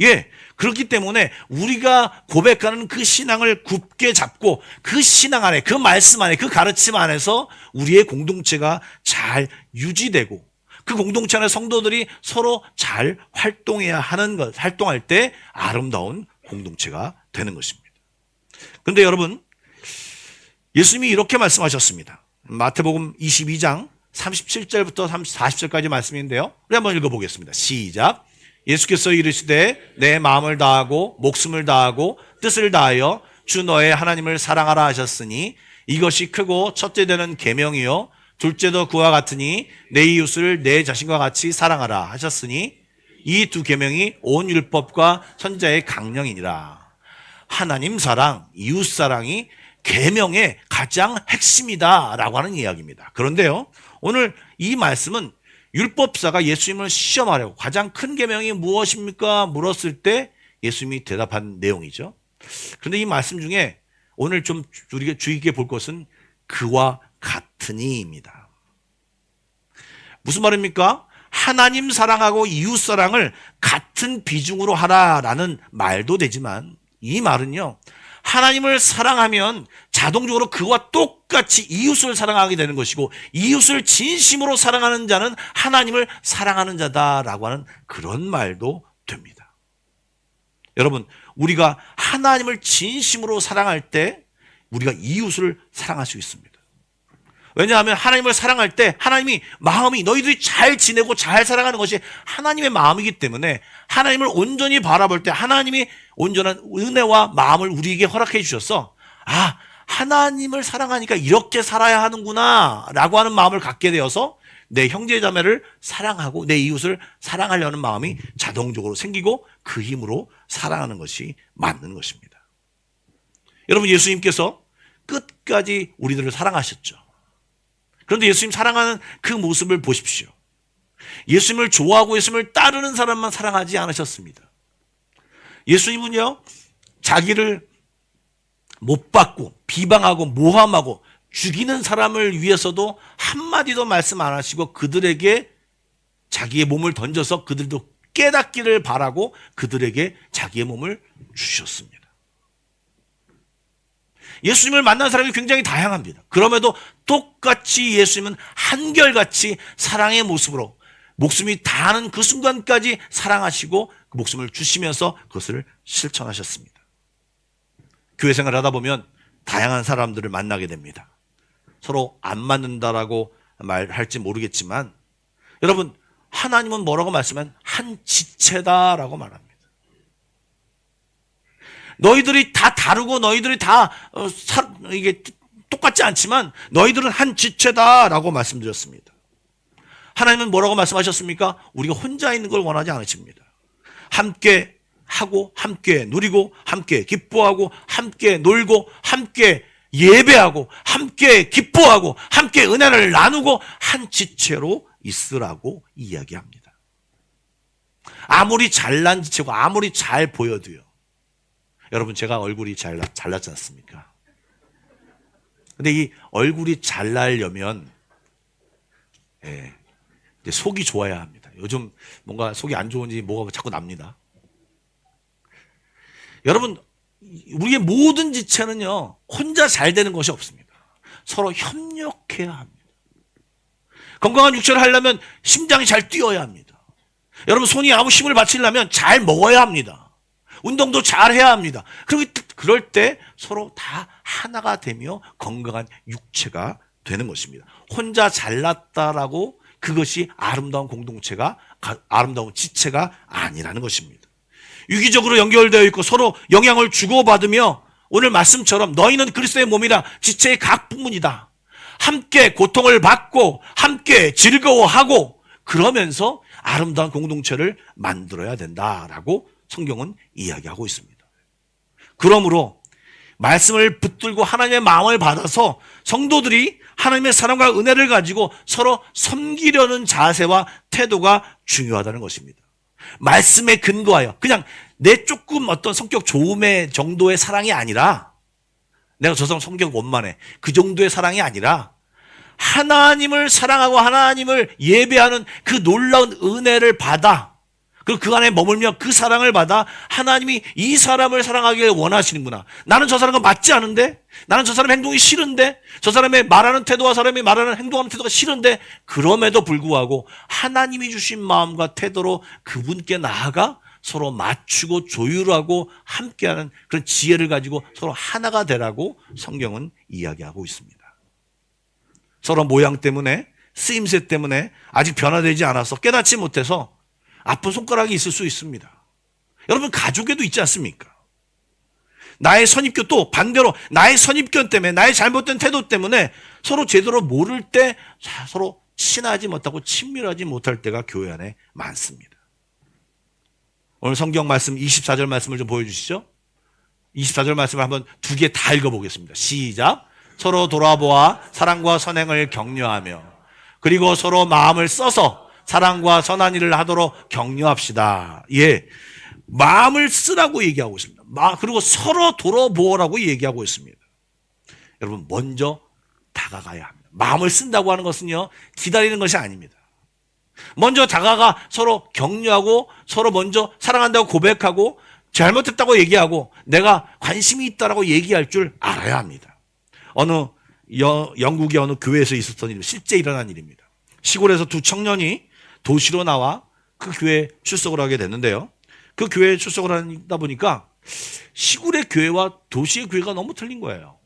예, 그렇기 때문에 우리가 고백하는 그 신앙을 굳게 잡고 그 신앙 안에, 그 말씀 안에, 그 가르침 안에서 우리의 공동체가 잘 유지되고 그 공동체 안에 성도들이 서로 잘 활동해야 하는 것, 활동할 때 아름다운 공동체가 되는 것입니다. 그런데 여러분, 예수님이 이렇게 말씀하셨습니다. 마태복음 22장 37절부터 40절까지 말씀인데요. 우리 한번 읽어보겠습니다. 시작. 예수께서 이르시되 내 마음을 다하고 목숨을 다하고 뜻을 다하여 주 너의 하나님을 사랑하라 하셨으니 이것이 크고 첫째 되는 계명이요 둘째도 그와 같으니 내 이웃을 내 자신과 같이 사랑하라 하셨으니 이 두 계명이 온 율법과 선지자의 강령이니라. 하나님 사랑, 이웃 사랑이 계명의 가장 핵심이다라고 하는 이야기입니다. 그런데요, 오늘 이 말씀은 율법사가 예수님을 시험하려고 가장 큰 계명이 무엇입니까? 물었을 때 예수님이 대답한 내용이죠. 그런데 이 말씀 중에 오늘 좀 우리가 주의 깊게 볼 것은 그와 같으니입니다. 무슨 말입니까? 하나님 사랑하고 이웃 사랑을 같은 비중으로 하라라는 말도 되지만 이 말은요, 하나님을 사랑하면 자동적으로 그와 똑같이 이웃을 사랑하게 되는 것이고 이웃을 진심으로 사랑하는 자는 하나님을 사랑하는 자다라고 하는 그런 말도 됩니다. 여러분, 우리가 하나님을 진심으로 사랑할 때 우리가 이웃을 사랑할 수 있습니다. 왜냐하면 하나님을 사랑할 때 하나님이 마음이 너희들이 잘 지내고 잘 살아가는 것이 하나님의 마음이기 때문에 하나님을 온전히 바라볼 때 하나님이 온전한 은혜와 마음을 우리에게 허락해 주셔서 아, 하나님을 사랑하니까 이렇게 살아야 하는구나 라고 하는 마음을 갖게 되어서 내 형제 자매를 사랑하고 내 이웃을 사랑하려는 마음이 자동적으로 생기고 그 힘으로 사랑하는 것이 맞는 것입니다. 여러분, 예수님께서 끝까지 우리들을 사랑하셨죠. 그런데 예수님 사랑하는 그 모습을 보십시오. 예수님을 좋아하고 예수님을 따르는 사람만 사랑하지 않으셨습니다. 예수님은요, 자기를 못 받고 비방하고 모함하고 죽이는 사람을 위해서도 한마디도 말씀 안 하시고 그들에게 자기의 몸을 던져서 그들도 깨닫기를 바라고 그들에게 자기의 몸을 주셨습니다. 예수님을 만난 사람이 굉장히 다양합니다. 그럼에도 똑같이 예수님은 한결같이 사랑의 모습으로 목숨이 다하는 그 순간까지 사랑하시고 그 목숨을 주시면서 그것을 실천하셨습니다. 교회 생활을 하다 보면 다양한 사람들을 만나게 됩니다. 서로 안 맞는다라고 말할지 모르겠지만 여러분, 하나님은 뭐라고 말씀하면 한 지체다라고 말합니다. 너희들이 다 다르고 너희들이 다 이게 똑같지 않지만 너희들은 한 지체다라고 말씀드렸습니다. 하나님은 뭐라고 말씀하셨습니까? 우리가 혼자 있는 걸 원하지 않으십니다. 함께 하고 함께 누리고 함께 기뻐하고 함께 놀고 함께 예배하고 함께 기뻐하고 함께 은혜를 나누고 한 지체로 있으라고 이야기합니다. 아무리 잘난 지체고 아무리 잘 보여도요. 여러분, 제가 얼굴이 잘났지 않습니까? 근데 이 얼굴이 잘나려면 이제 속이 좋아야 합니다. 요즘 뭔가 속이 안 좋은지 뭐가 자꾸 납니다. 여러분, 우리의 모든 지체는요, 혼자 잘 되는 것이 없습니다. 서로 협력해야 합니다. 건강한 육체를 하려면 심장이 잘 뛰어야 합니다. 여러분, 손이 아무 힘을 바치려면 잘 먹어야 합니다. 운동도 잘 해야 합니다. 그럴 때 서로 다 하나가 되며 건강한 육체가 되는 것입니다. 혼자 잘났다라고 그것이 아름다운 공동체가, 아름다운 지체가 아니라는 것입니다. 유기적으로 연결되어 있고 서로 영향을 주고받으며 오늘 말씀처럼 너희는 그리스도의 몸이라 지체의 각 부문이다. 함께 고통을 받고 함께 즐거워하고 그러면서 아름다운 공동체를 만들어야 된다라고 성경은 이야기하고 있습니다. 그러므로 말씀을 붙들고 하나님의 마음을 받아서 성도들이 하나님의 사랑과 은혜를 가지고 서로 섬기려는 자세와 태도가 중요하다는 것입니다. 말씀에 근거하여 그냥 내 조금 어떤 성격 좋음의 정도의 사랑이 아니라, 내가 저 사람 성격 원만해, 그 정도의 사랑이 아니라 하나님을 사랑하고 하나님을 예배하는 그 놀라운 은혜를 받아, 그리고 그 안에 머물며 그 사랑을 받아 하나님이 이 사람을 사랑하기를 원하시는구나. 나는 저 사람과 맞지 않은데, 나는 저 사람 행동이 싫은데, 저 사람의 말하는 태도와 사람이 말하는 행동하는 태도가 싫은데, 그럼에도 불구하고 하나님이 주신 마음과 태도로 그분께 나아가 서로 맞추고 조율하고 함께하는 그런 지혜를 가지고 서로 하나가 되라고 성경은 이야기하고 있습니다. 서로 모양 때문에, 쓰임새 때문에 아직 변화되지 않아서 깨닫지 못해서 아픈 손가락이 있을 수 있습니다. 여러분, 가족에도 있지 않습니까? 나의 선입견, 또 반대로 나의 선입견 때문에, 나의 잘못된 태도 때문에 서로 제대로 모를 때 서로 친하지 못하고 친밀하지 못할 때가 교회 안에 많습니다. 오늘 성경 말씀 24절 말씀을 좀 보여주시죠. 24절 말씀을 한번 두 개 다 읽어보겠습니다. 시작. 서로 돌아보아 사랑과 선행을 격려하며, 그리고 서로 마음을 써서 사랑과 선한 일을 하도록 격려합시다. 예, 마음을 쓰라고 얘기하고 있습니다. 그리고 서로 돌아보라고 얘기하고 있습니다. 여러분, 먼저 다가가야 합니다. 마음을 쓴다고 하는 것은요, 기다리는 것이 아닙니다. 먼저 다가가 서로 격려하고, 서로 먼저 사랑한다고 고백하고, 잘못했다고 얘기하고, 내가 관심이 있다라고 얘기할 줄 알아야 합니다. 영국의 어느 교회에서 있었던 일, 실제 일어난 일입니다. 시골에서 두 청년이 도시로 나와 그 교회에 출석을 하게 됐는데요. 그 교회에 출석을 하다 보니까 시골의 교회와 도시의 교회가 너무 틀린 거예요.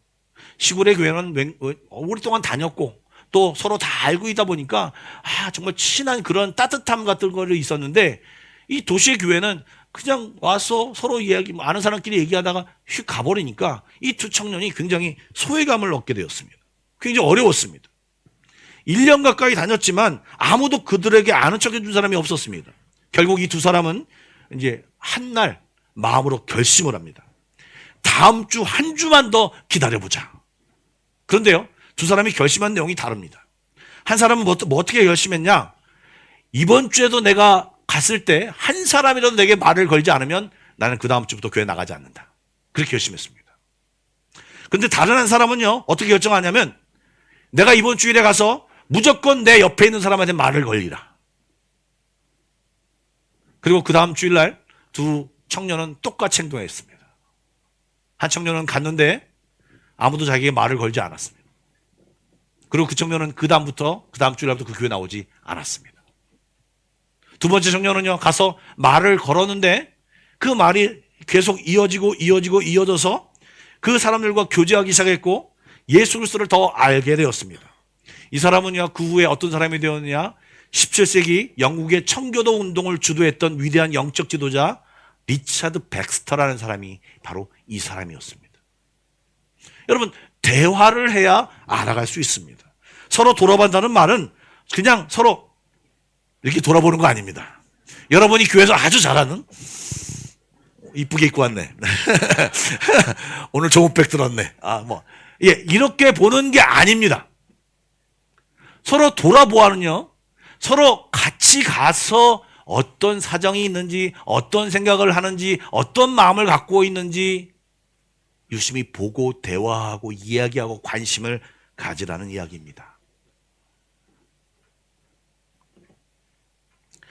시골의 교회는 오랫동안 다녔고 또 서로 다 알고 있다 보니까 정말 친한 그런 따뜻함 같은 거를 있었는데, 이 도시의 교회는 그냥 와서 서로 아는 사람끼리 얘기하다가 휙 가버리니까 이 두 청년이 굉장히 소외감을 얻게 되었습니다. 굉장히 어려웠습니다. 1년 가까이 다녔지만 아무도 그들에게 아는 척 해준 사람이 없었습니다. 결국 이 두 사람은 이제 한날 마음으로 결심을 합니다. 다음 주 한 주만 더 기다려보자. 그런데요, 두 사람이 결심한 내용이 다릅니다. 한 사람은 뭐 어떻게 결심했냐? 이번 주에도 내가 갔을 때 한 사람이라도 내게 말을 걸지 않으면 나는 그 다음 주부터 교회 나가지 않는다. 그렇게 결심했습니다. 그런데 다른 한 사람은요, 어떻게 결정하냐면, 내가 이번 주일에 가서 무조건 내 옆에 있는 사람한테 말을 걸리라. 그리고 그 다음 주일날 두 청년은 똑같이 행동했습니다. 한 청년은 갔는데 아무도 자기에게 말을 걸지 않았습니다. 그리고 그 청년은 그 다음 주일날부터 그 교회 나오지 않았습니다. 두 번째 청년은요, 가서 말을 걸었는데 그 말이 계속 이어져서 그 사람들과 교제하기 시작했고 예수 그리스도를 더 알게 되었습니다. 이 사람은요, 그 후에 어떤 사람이 되었느냐? 17세기 영국의 청교도 운동을 주도했던 위대한 영적 지도자 리차드 백스터라는 사람이 바로 이 사람이었습니다. 여러분, 대화를 해야 알아갈 수 있습니다. 서로 돌아본다는 말은 그냥 서로 이렇게 돌아보는 거 아닙니다. 여러분이 교회에서 아주 잘하는, 이쁘게 입고 왔네. 오늘 좋은 백 들었네. 이렇게 보는 게 아닙니다. 서로 돌아보아는요, 서로 같이 가서 어떤 사정이 있는지, 어떤 생각을 하는지, 어떤 마음을 갖고 있는지 유심히 보고 대화하고 이야기하고 관심을 가지라는 이야기입니다.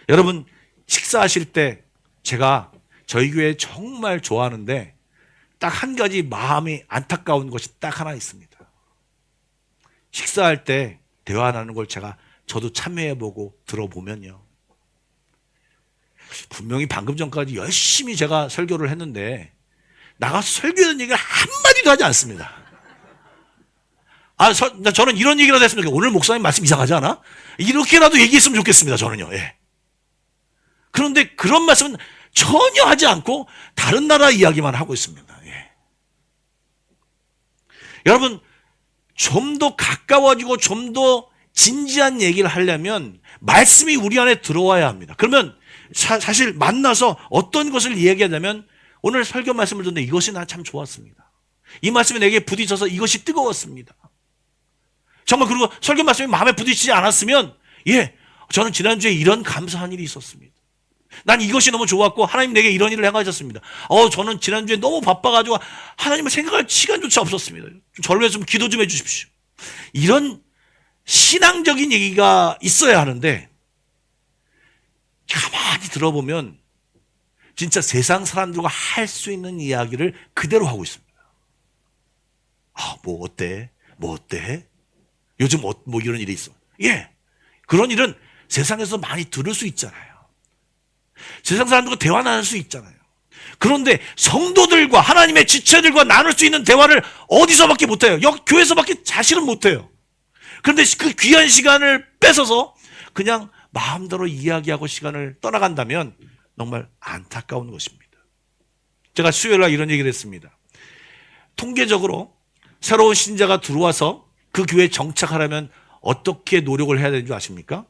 여러분, 식사하실 때 제가 저희 교회 정말 좋아하는데 딱 한 가지 마음이 안타까운 것이 딱 하나 있습니다. 식사할 때 대화 나누는 걸 저도 참여해보고 들어보면요, 분명히 방금 전까지 열심히 제가 설교를 했는데 나가서 설교하는 얘기를 한마디도 하지 않습니다. 저는 이런 얘기라도 했으면 좋겠어요. 오늘 목사님 말씀 이상하지 않아? 이렇게라도 얘기했으면 좋겠습니다. 저는요. 예. 그런데 그런 말씀은 전혀 하지 않고 다른 나라 이야기만 하고 있습니다. 예. 여러분, 좀 더 가까워지고 좀 더 진지한 얘기를 하려면 말씀이 우리 안에 들어와야 합니다. 그러면 사실 만나서 어떤 것을 이야기하자면, 오늘 설교 말씀을 듣는데 이것이 나 참 좋았습니다. 이 말씀이 내게 부딪혀서 이것이 뜨거웠습니다. 정말 그리고 설교 말씀이 마음에 부딪히지 않았으면 저는 지난주에 이런 감사한 일이 있었습니다. 난 이것이 너무 좋았고 하나님 내게 이런 일을 행하셨습니다. 저는 지난주에 너무 바빠가지고 하나님을 생각할 시간조차 없었습니다. 저를 위해서 좀 기도 좀 해주십시오. 이런 신앙적인 얘기가 있어야 하는데 가만히 들어보면 진짜 세상 사람들과 할 수 있는 이야기를 그대로 하고 있습니다. 뭐 어때? 뭐 어때? 요즘 뭐 이런 일이 있어. 그런 일은 세상에서 많이 들을 수 있잖아요. 세상 사람들과 대화 나눌 수 있잖아요. 그런데 성도들과 하나님의 지체들과 나눌 수 있는 대화를 어디서밖에 못해요. 교회에서밖에 사실은 못해요. 그런데 그 귀한 시간을 뺏어서 그냥 마음대로 이야기하고 시간을 떠나간다면 정말 안타까운 것입니다. 제가 수요일날 이런 얘기를 했습니다. 통계적으로 새로운 신자가 들어와서 그 교회에 정착하려면 어떻게 노력을 해야 되는 줄 아십니까?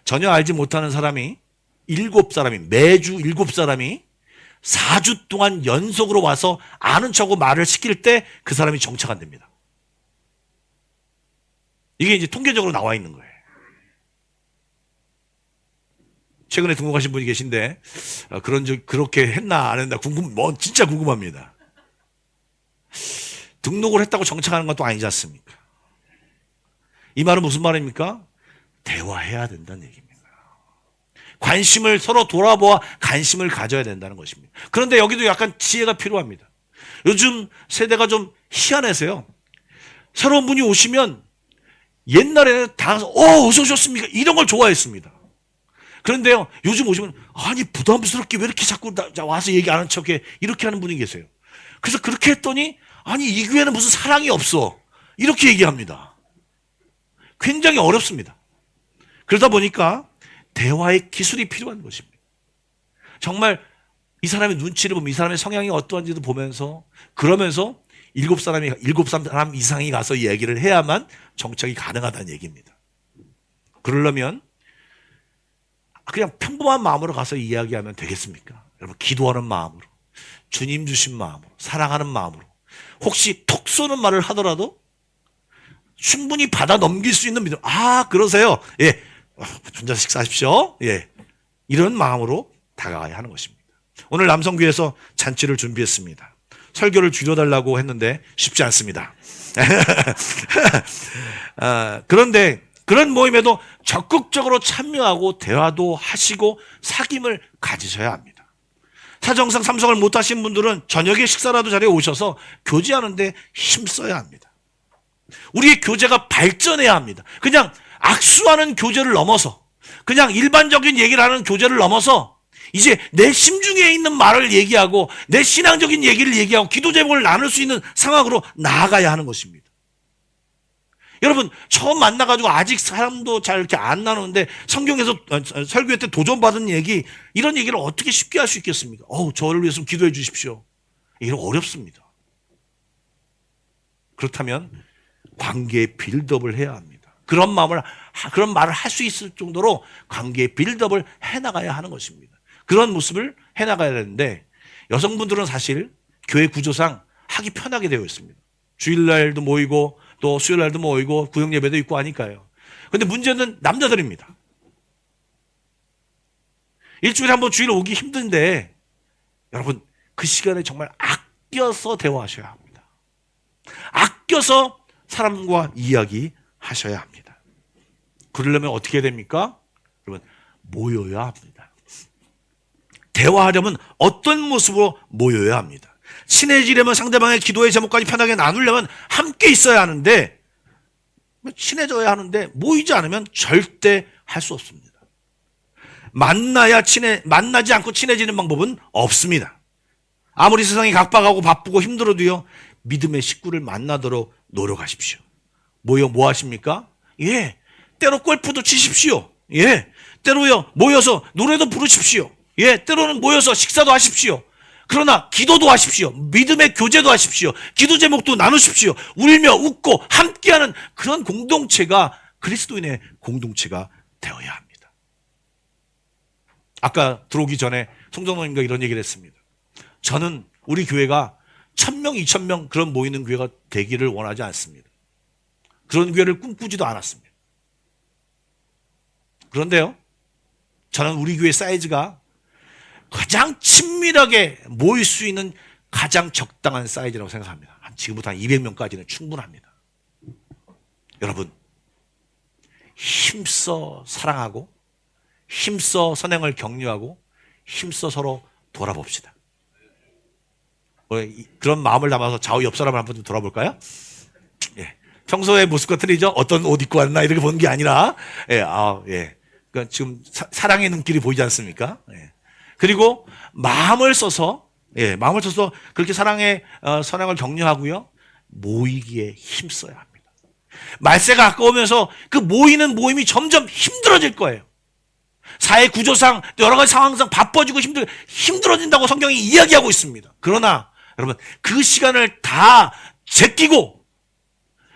전혀 알지 못하는 사람이 매주 7사람이 4주 동안 연속으로 와서 아는 척하고 말을 시킬 때 그 사람이 정착 안 됩니다. 이게 이제 통계적으로 나와 있는 거예요. 최근에 등록하신 분이 계신데 그렇게 했나 안 했나 진짜 궁금합니다. 등록을 했다고 정착하는 건 또 아니지 않습니까? 이 말은 무슨 말입니까? 대화해야 된다는 얘기입니다. 관심을 서로 돌아보아 관심을 가져야 된다는 것입니다. 그런데 여기도 약간 지혜가 필요합니다. 요즘 세대가 좀 희한해서요. 새로운 분이 오시면 옛날에는 다 어서 오셨습니까? 이런 걸 좋아했습니다. 그런데요, 요즘 오시면 아니 부담스럽게 왜 이렇게 자꾸 와서 얘기 안 한 척해 이렇게 하는 분이 계세요. 그래서 그렇게 했더니 아니 이 교회는 무슨 사랑이 없어 이렇게 얘기합니다. 굉장히 어렵습니다. 그러다 보니까 대화의 기술이 필요한 것입니다. 정말 이 사람의 눈치를 보면 이 사람의 성향이 어떠한지도 보면서 그러면서 7사람 이상이 가서 얘기를 해야만 정착이 가능하다는 얘기입니다. 그러려면 그냥 평범한 마음으로 가서 이야기하면 되겠습니까? 여러분 기도하는 마음으로 주님 주신 마음으로 사랑하는 마음으로 혹시 톡 쏘는 말을 하더라도 충분히 받아 넘길 수 있는 믿음. 그러세요? 혼자 식사하십시오. 이런 마음으로 다가가야 하는 것입니다. 오늘 남성교회에서 잔치를 준비했습니다. 설교를 줄여달라고 했는데 쉽지 않습니다. 그런데 그런 모임에도 적극적으로 참여하고 대화도 하시고 사귐을 가지셔야 합니다. 사정상 참석을 못하신 분들은 저녁에 식사라도 자리에 오셔서 교제하는데 힘써야 합니다. 우리의 교제가 발전해야 합니다. 그냥 악수하는 교제를 넘어서 그냥 일반적인 얘기를 하는 교제를 넘어서 이제 내 심중에 있는 말을 얘기하고 내 신앙적인 얘기를 얘기하고 기도 제목을 나눌 수 있는 상황으로 나아가야 하는 것입니다. 여러분 처음 만나가지고 아직 사람도 잘 이렇게 안 나누는데 성경에서 설교회 때 도전받은 얘기 이런 얘기를 어떻게 쉽게 할 수 있겠습니까? 저를 위해서 기도해 주십시오. 이게 어렵습니다. 그렇다면 관계의 빌드업을 해야 합니다. 그런 말을 할 수 있을 정도로 관계의 빌드업을 해나가야 하는 것입니다. 그런 모습을 해나가야 되는데 여성분들은 사실 교회 구조상 하기 편하게 되어 있습니다. 주일날도 모이고 또 수요일날도 모이고 구역예배도 있고 하니까요. 그런데 문제는 남자들입니다. 일주일에 한번 주일 오기 힘든데 여러분 그 시간에 정말 아껴서 대화하셔야 합니다. 아껴서 사람과 이야기하셔야 합니다. 그러려면 어떻게 해야 됩니까? 여러분 모여야 합니다. 대화하려면 어떤 모습으로 모여야 합니다. 친해지려면 상대방의 기도의 제목까지 편하게 나누려면 함께 있어야 하는데 친해져야 하는데 모이지 않으면 절대 할 수 없습니다. 만나지 않고 친해지는 방법은 없습니다. 아무리 세상이 각박하고 바쁘고 힘들어도요 믿음의 식구를 만나도록 노력하십시오. 모여 뭐 하십니까? 때로 골프도 치십시오. 때로요 모여서 노래도 부르십시오. 때로는 모여서 식사도 하십시오. 그러나 기도도 하십시오. 믿음의 교제도 하십시오. 기도 제목도 나누십시오. 울며 웃고 함께하는 그런 공동체가 그리스도인의 공동체가 되어야 합니다. 아까 들어오기 전에 송정노님과 이런 얘기를 했습니다. 저는 우리 교회가 1000명, 2000명 그런 모이는 교회가 되기를 원하지 않습니다. 그런 교회를 꿈꾸지도 않았습니다. 그런데요, 저는 우리 교회 사이즈가 가장 친밀하게 모일 수 있는 가장 적당한 사이즈라고 생각합니다. 지금부터 한 200명까지는 충분합니다. 여러분, 힘써 사랑하고 힘써 선행을 격려하고 힘써 서로 돌아봅시다. 그런 마음을 담아서 좌우 옆 사람을 한번 좀 돌아볼까요? 예. 평소의 모습과 틀리죠? 어떤 옷 입고 왔나 이렇게 보는 게 아니라, 그러니까 지금 사랑의 눈길이 보이지 않습니까? 예. 그리고 마음을 써서 그렇게 선행을 격려하고요. 모이기에 힘써야 합니다. 말세가 가까우면서 그 모이는 모임이 점점 힘들어질 거예요. 사회 구조상 여러 가지 상황상 바빠지고 힘들어진다고 성경이 이야기하고 있습니다. 그러나 여러분, 그 시간을 다 제끼고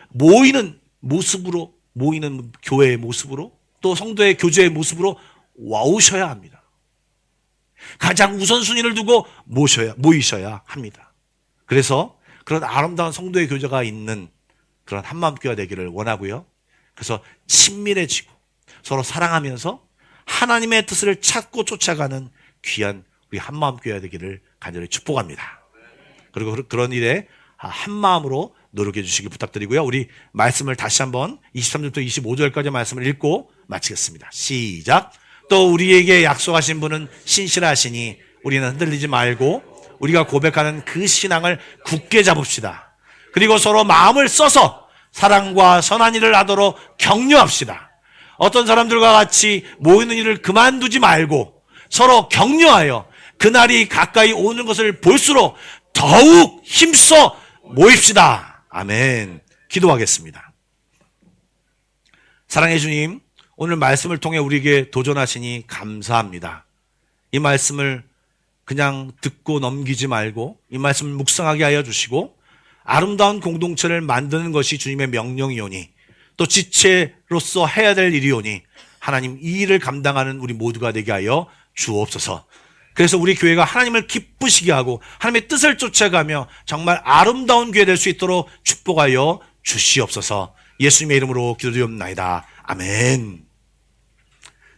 모이는 모습으로, 모이는 교회의 모습으로, 또 성도의 교제의 모습으로 와오셔야 합니다. 가장 우선순위를 두고 모이셔야 합니다. 그래서 그런 아름다운 성도의 교제가 있는 그런 한마음교회가 되기를 원하고요. 그래서 친밀해지고 서로 사랑하면서 하나님의 뜻을 찾고 쫓아가는 귀한 우리 한마음교회가 되기를 간절히 축복합니다. 그리고 그런 일에 한마음으로 노력해 주시기 부탁드리고요. 우리 말씀을 다시 한번 23절부터 25절까지 말씀을 읽고 마치겠습니다. 시작. 또 우리에게 약속하신 분은 신실하시니 우리는 흔들리지 말고 우리가 고백하는 그 신앙을 굳게 잡읍시다. 그리고 서로 마음을 써서 사랑과 선한 일을 하도록 격려합시다. 어떤 사람들과 같이 모이는 일을 그만두지 말고 서로 격려하여 그날이 가까이 오는 것을 볼수록 더욱 힘써 모입시다. 아멘. 기도하겠습니다. 사랑해 주님, 오늘 말씀을 통해 우리에게 도전하시니 감사합니다. 이 말씀을 그냥 듣고 넘기지 말고 이 말씀을 묵상하게 하여 주시고 아름다운 공동체를 만드는 것이 주님의 명령이오니 또 지체로서 해야 될 일이오니 하나님, 이 일을 감당하는 우리 모두가 되게 하여 주옵소서. 그래서 우리 교회가 하나님을 기쁘시게 하고 하나님의 뜻을 쫓아가며 정말 아름다운 교회 될 수 있도록 축복하여 주시옵소서. 예수님의 이름으로 기도드리옵나이다. 아멘.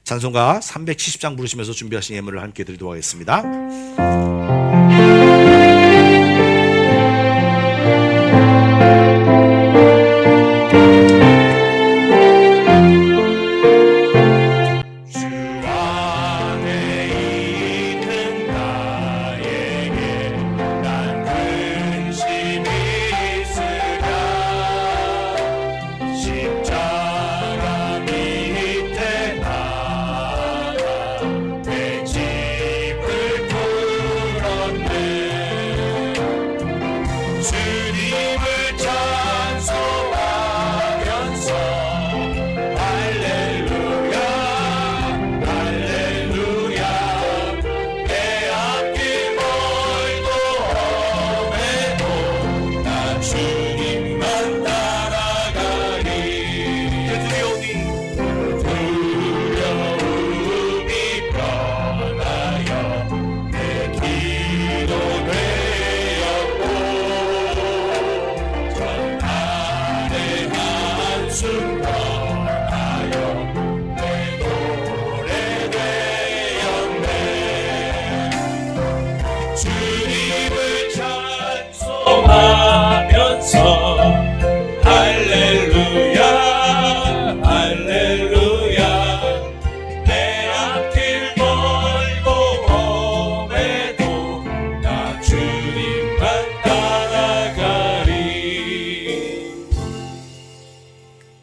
찬송가 370장 부르시면서 준비하신 예물을 함께 드리도록 하겠습니다.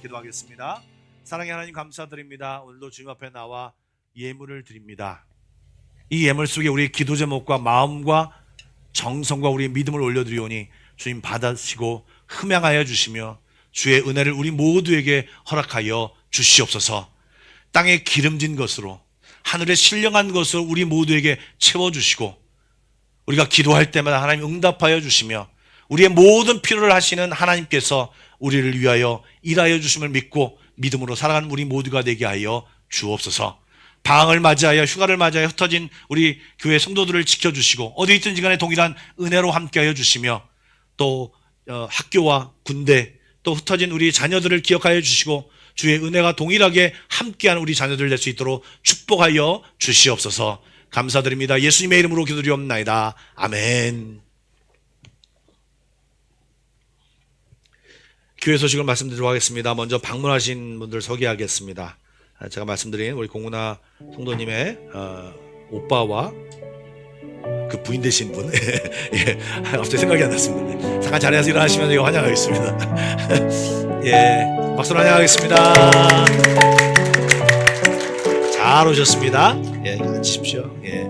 기도하겠습니다. 사랑의 하나님, 감사드립니다. 오늘도 주님 앞에 나와 예물을 드립니다. 이 예물 속에 우리의 기도 제목과 마음과 정성과 우리의 믿음을 올려드리오니 주님 받으시고 흠양하여 주시며 주의 은혜를 우리 모두에게 허락하여 주시옵소서. 땅에 기름진 것으로 하늘에 신령한 것으로 우리 모두에게 채워주시고 우리가 기도할 때마다 하나님 응답하여 주시며 우리의 모든 필요를 하시는 하나님께서 우리를 위하여 일하여 주심을 믿고 믿음으로 살아가는 우리 모두가 되게 하여 주옵소서. 방학을 맞이하여 휴가를 맞이하여 흩어진 우리 교회 성도들을 지켜주시고 어디 있든지 간에 동일한 은혜로 함께하여 주시며 또 학교와 군대, 또 흩어진 우리 자녀들을 기억하여 주시고 주의 은혜가 동일하게 함께하는 우리 자녀들 될 수 있도록 축복하여 주시옵소서. 감사드립니다. 예수님의 이름으로 기도드리옵나이다. 아멘. 교회 소식을 말씀드리도록 하겠습니다. 먼저 방문하신 분들 소개하겠습니다. 제가 말씀드린 우리 공훈아 성도님의 오빠와 그 부인 되신 분, 예, 갑자기 생각이 안 났습니다. 잠깐 자리에서 일어나시면 제가 환영하겠습니다. 예, 박수로 환영하겠습니다. 잘 오셨습니다. 예, 앉으십시오. 예,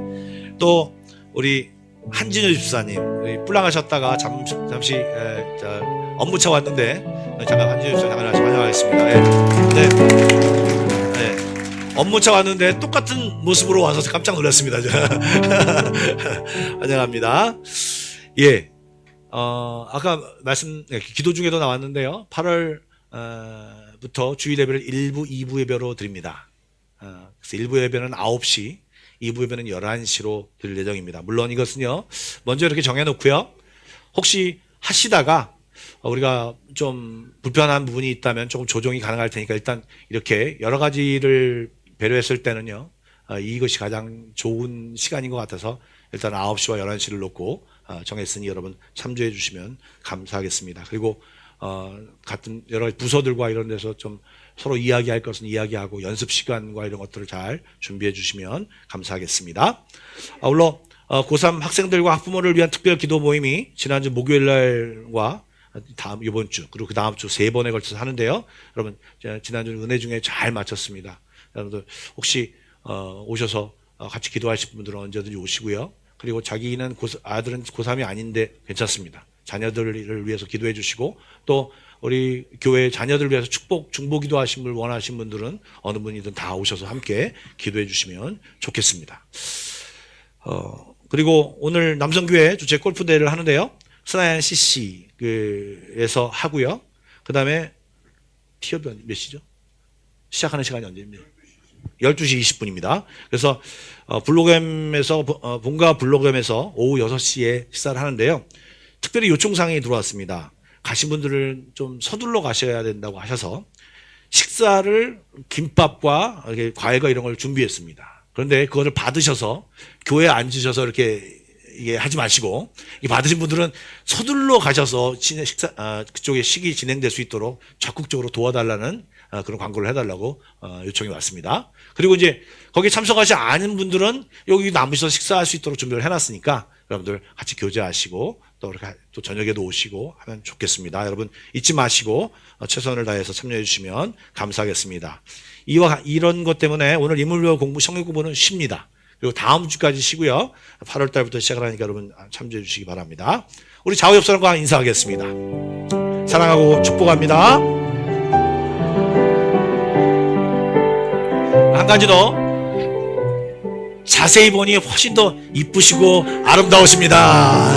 또 우리 한진효 집사님, 뿔랑하셨다가 잠시 업무차 왔는데 잠깐 한진효 집사 잠깐 환영하겠습니다. 예, 네. 업무차 왔는데 똑같은 모습으로 와서 깜짝 놀랐습니다. 환영합니다. 예, 아까 기도 중에도 나왔는데요. 8월부터 주일 예배를 1부, 2부 예배로 드립니다. 그래서 1부 예배는 9시, 2부 예배는 11시로 드릴 예정입니다. 물론 이것은요, 먼저 이렇게 정해놓고요. 혹시 하시다가 우리가 좀 불편한 부분이 있다면 조금 조정이 가능할 테니까 일단 이렇게 여러 가지를 배려했을 때는요, 이것이 가장 좋은 시간인 것 같아서 일단 9시와 11시를 놓고 정했으니 여러분 참조해 주시면 감사하겠습니다. 그리고 같은 여러 부서들과 이런 데서 좀 서로 이야기할 것은 이야기하고 연습 시간과 이런 것들을 잘 준비해 주시면 감사하겠습니다. 아울러 고3 학생들과 학부모를 위한 특별 기도 모임이 지난주 목요일 날과 이번 주 그리고 그 다음 주 3번에 걸쳐서 하는데요. 여러분 지난주 은혜 중에 잘 마쳤습니다. 여러분들 혹시 오셔서 같이 기도하실 분들은 언제든지 오시고요. 그리고 자기는 아들은 고3이 아닌데 괜찮습니다. 자녀들을 위해서 기도해 주시고 또 우리 교회 자녀들을 위해서 축복 중보기도 하신 분 원하신 분들은 어느 분이든 다 오셔서 함께 기도해 주시면 좋겠습니다. 그리고 오늘 남성교회 주최 골프 대회를 하는데요. 스나얀 CC에서 하고요. 그 다음에 티업이 몇 시죠? 시작하는 시간이 언제입니까? 12시 20분입니다. 그래서 블로그램에서 본가 블로그램에서 오후 6시에 식사를 하는데요. 특별히 요청사항이 들어왔습니다. 가신 분들은 좀 서둘러 가셔야 된다고 하셔서 식사를 김밥과 과일과 이런 걸 준비했습니다. 그런데 그거를 받으셔서 교회에 앉으셔서 이렇게 하지 마시고 받으신 분들은 서둘러 가셔서 그쪽에 식이 진행될 수 있도록 적극적으로 도와달라는 그런 광고를 해달라고 요청이 왔습니다. 그리고 이제 거기에 참석하지 않은 분들은 여기 남으셔서 식사할 수 있도록 준비를 해놨으니까 여러분들 같이 교제하시고 또 이렇게 또 저녁에도 오시고 하면 좋겠습니다. 여러분 잊지 마시고 최선을 다해서 참여해 주시면 감사하겠습니다. 이런 것 때문에 오늘 인물묘 공부 성경 공부는 쉽니다. 그리고 다음 주까지 쉬고요. 8월 달부터 시작을 하니까 여러분 참조해 주시기 바랍니다. 우리 좌우 옆 사람과 인사하겠습니다. 사랑하고 축복합니다. 한 가지 더 자세히 보니 훨씬 더 이쁘시고 아름다우십니다.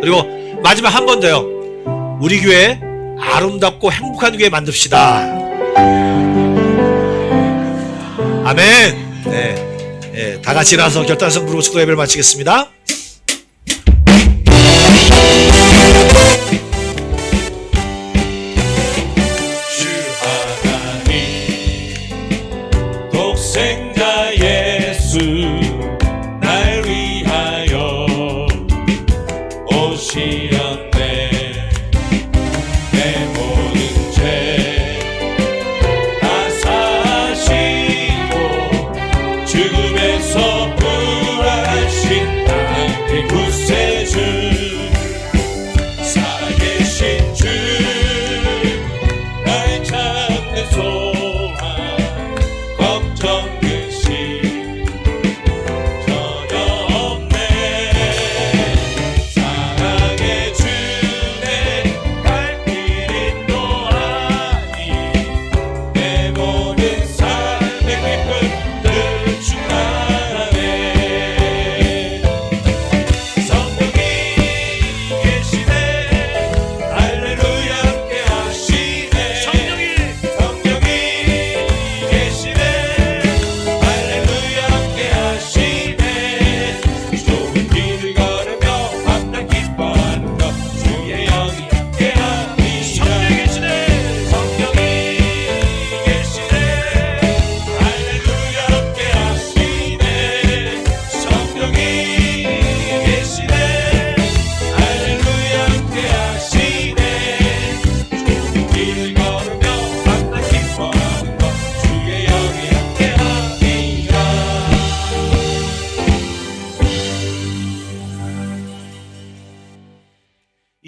그리고 마지막 한 번 더요. 우리 교회 아름답고 행복한 교회 만듭시다. 아멘. 네, 다 같이 일어나서 결단성 부르고 축도 예배를 마치겠습니다. 독생자 예수 날 위하여 오시었네. 내 모든 죄 다 사시고 죽음에서 부활하신 나의 구세주 살아계신 주 나의 참된 소망 걱정 그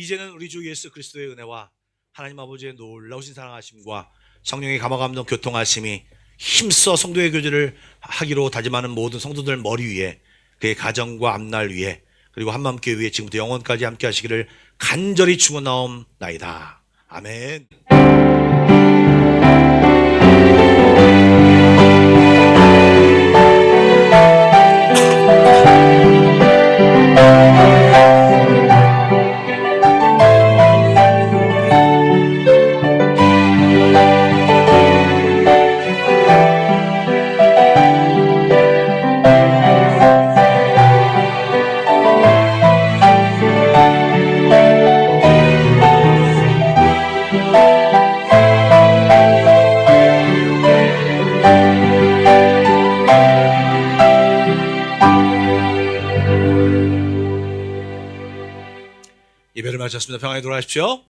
이제는 우리 주 예수 그리스도의 은혜와 하나님 아버지의 놀라우신 사랑하심과 성령의 감화감동 교통하심이 힘써 성도의 교제를 하기로 다짐하는 모든 성도들 머리 위에, 그의 가정과 앞날 위에, 그리고 한마음교회 위에 지금부터 영원까지 함께 하시기를 간절히 축원하옵나이다. 아멘. 예배를 마쳤습니다. 평안히 돌아가십시오.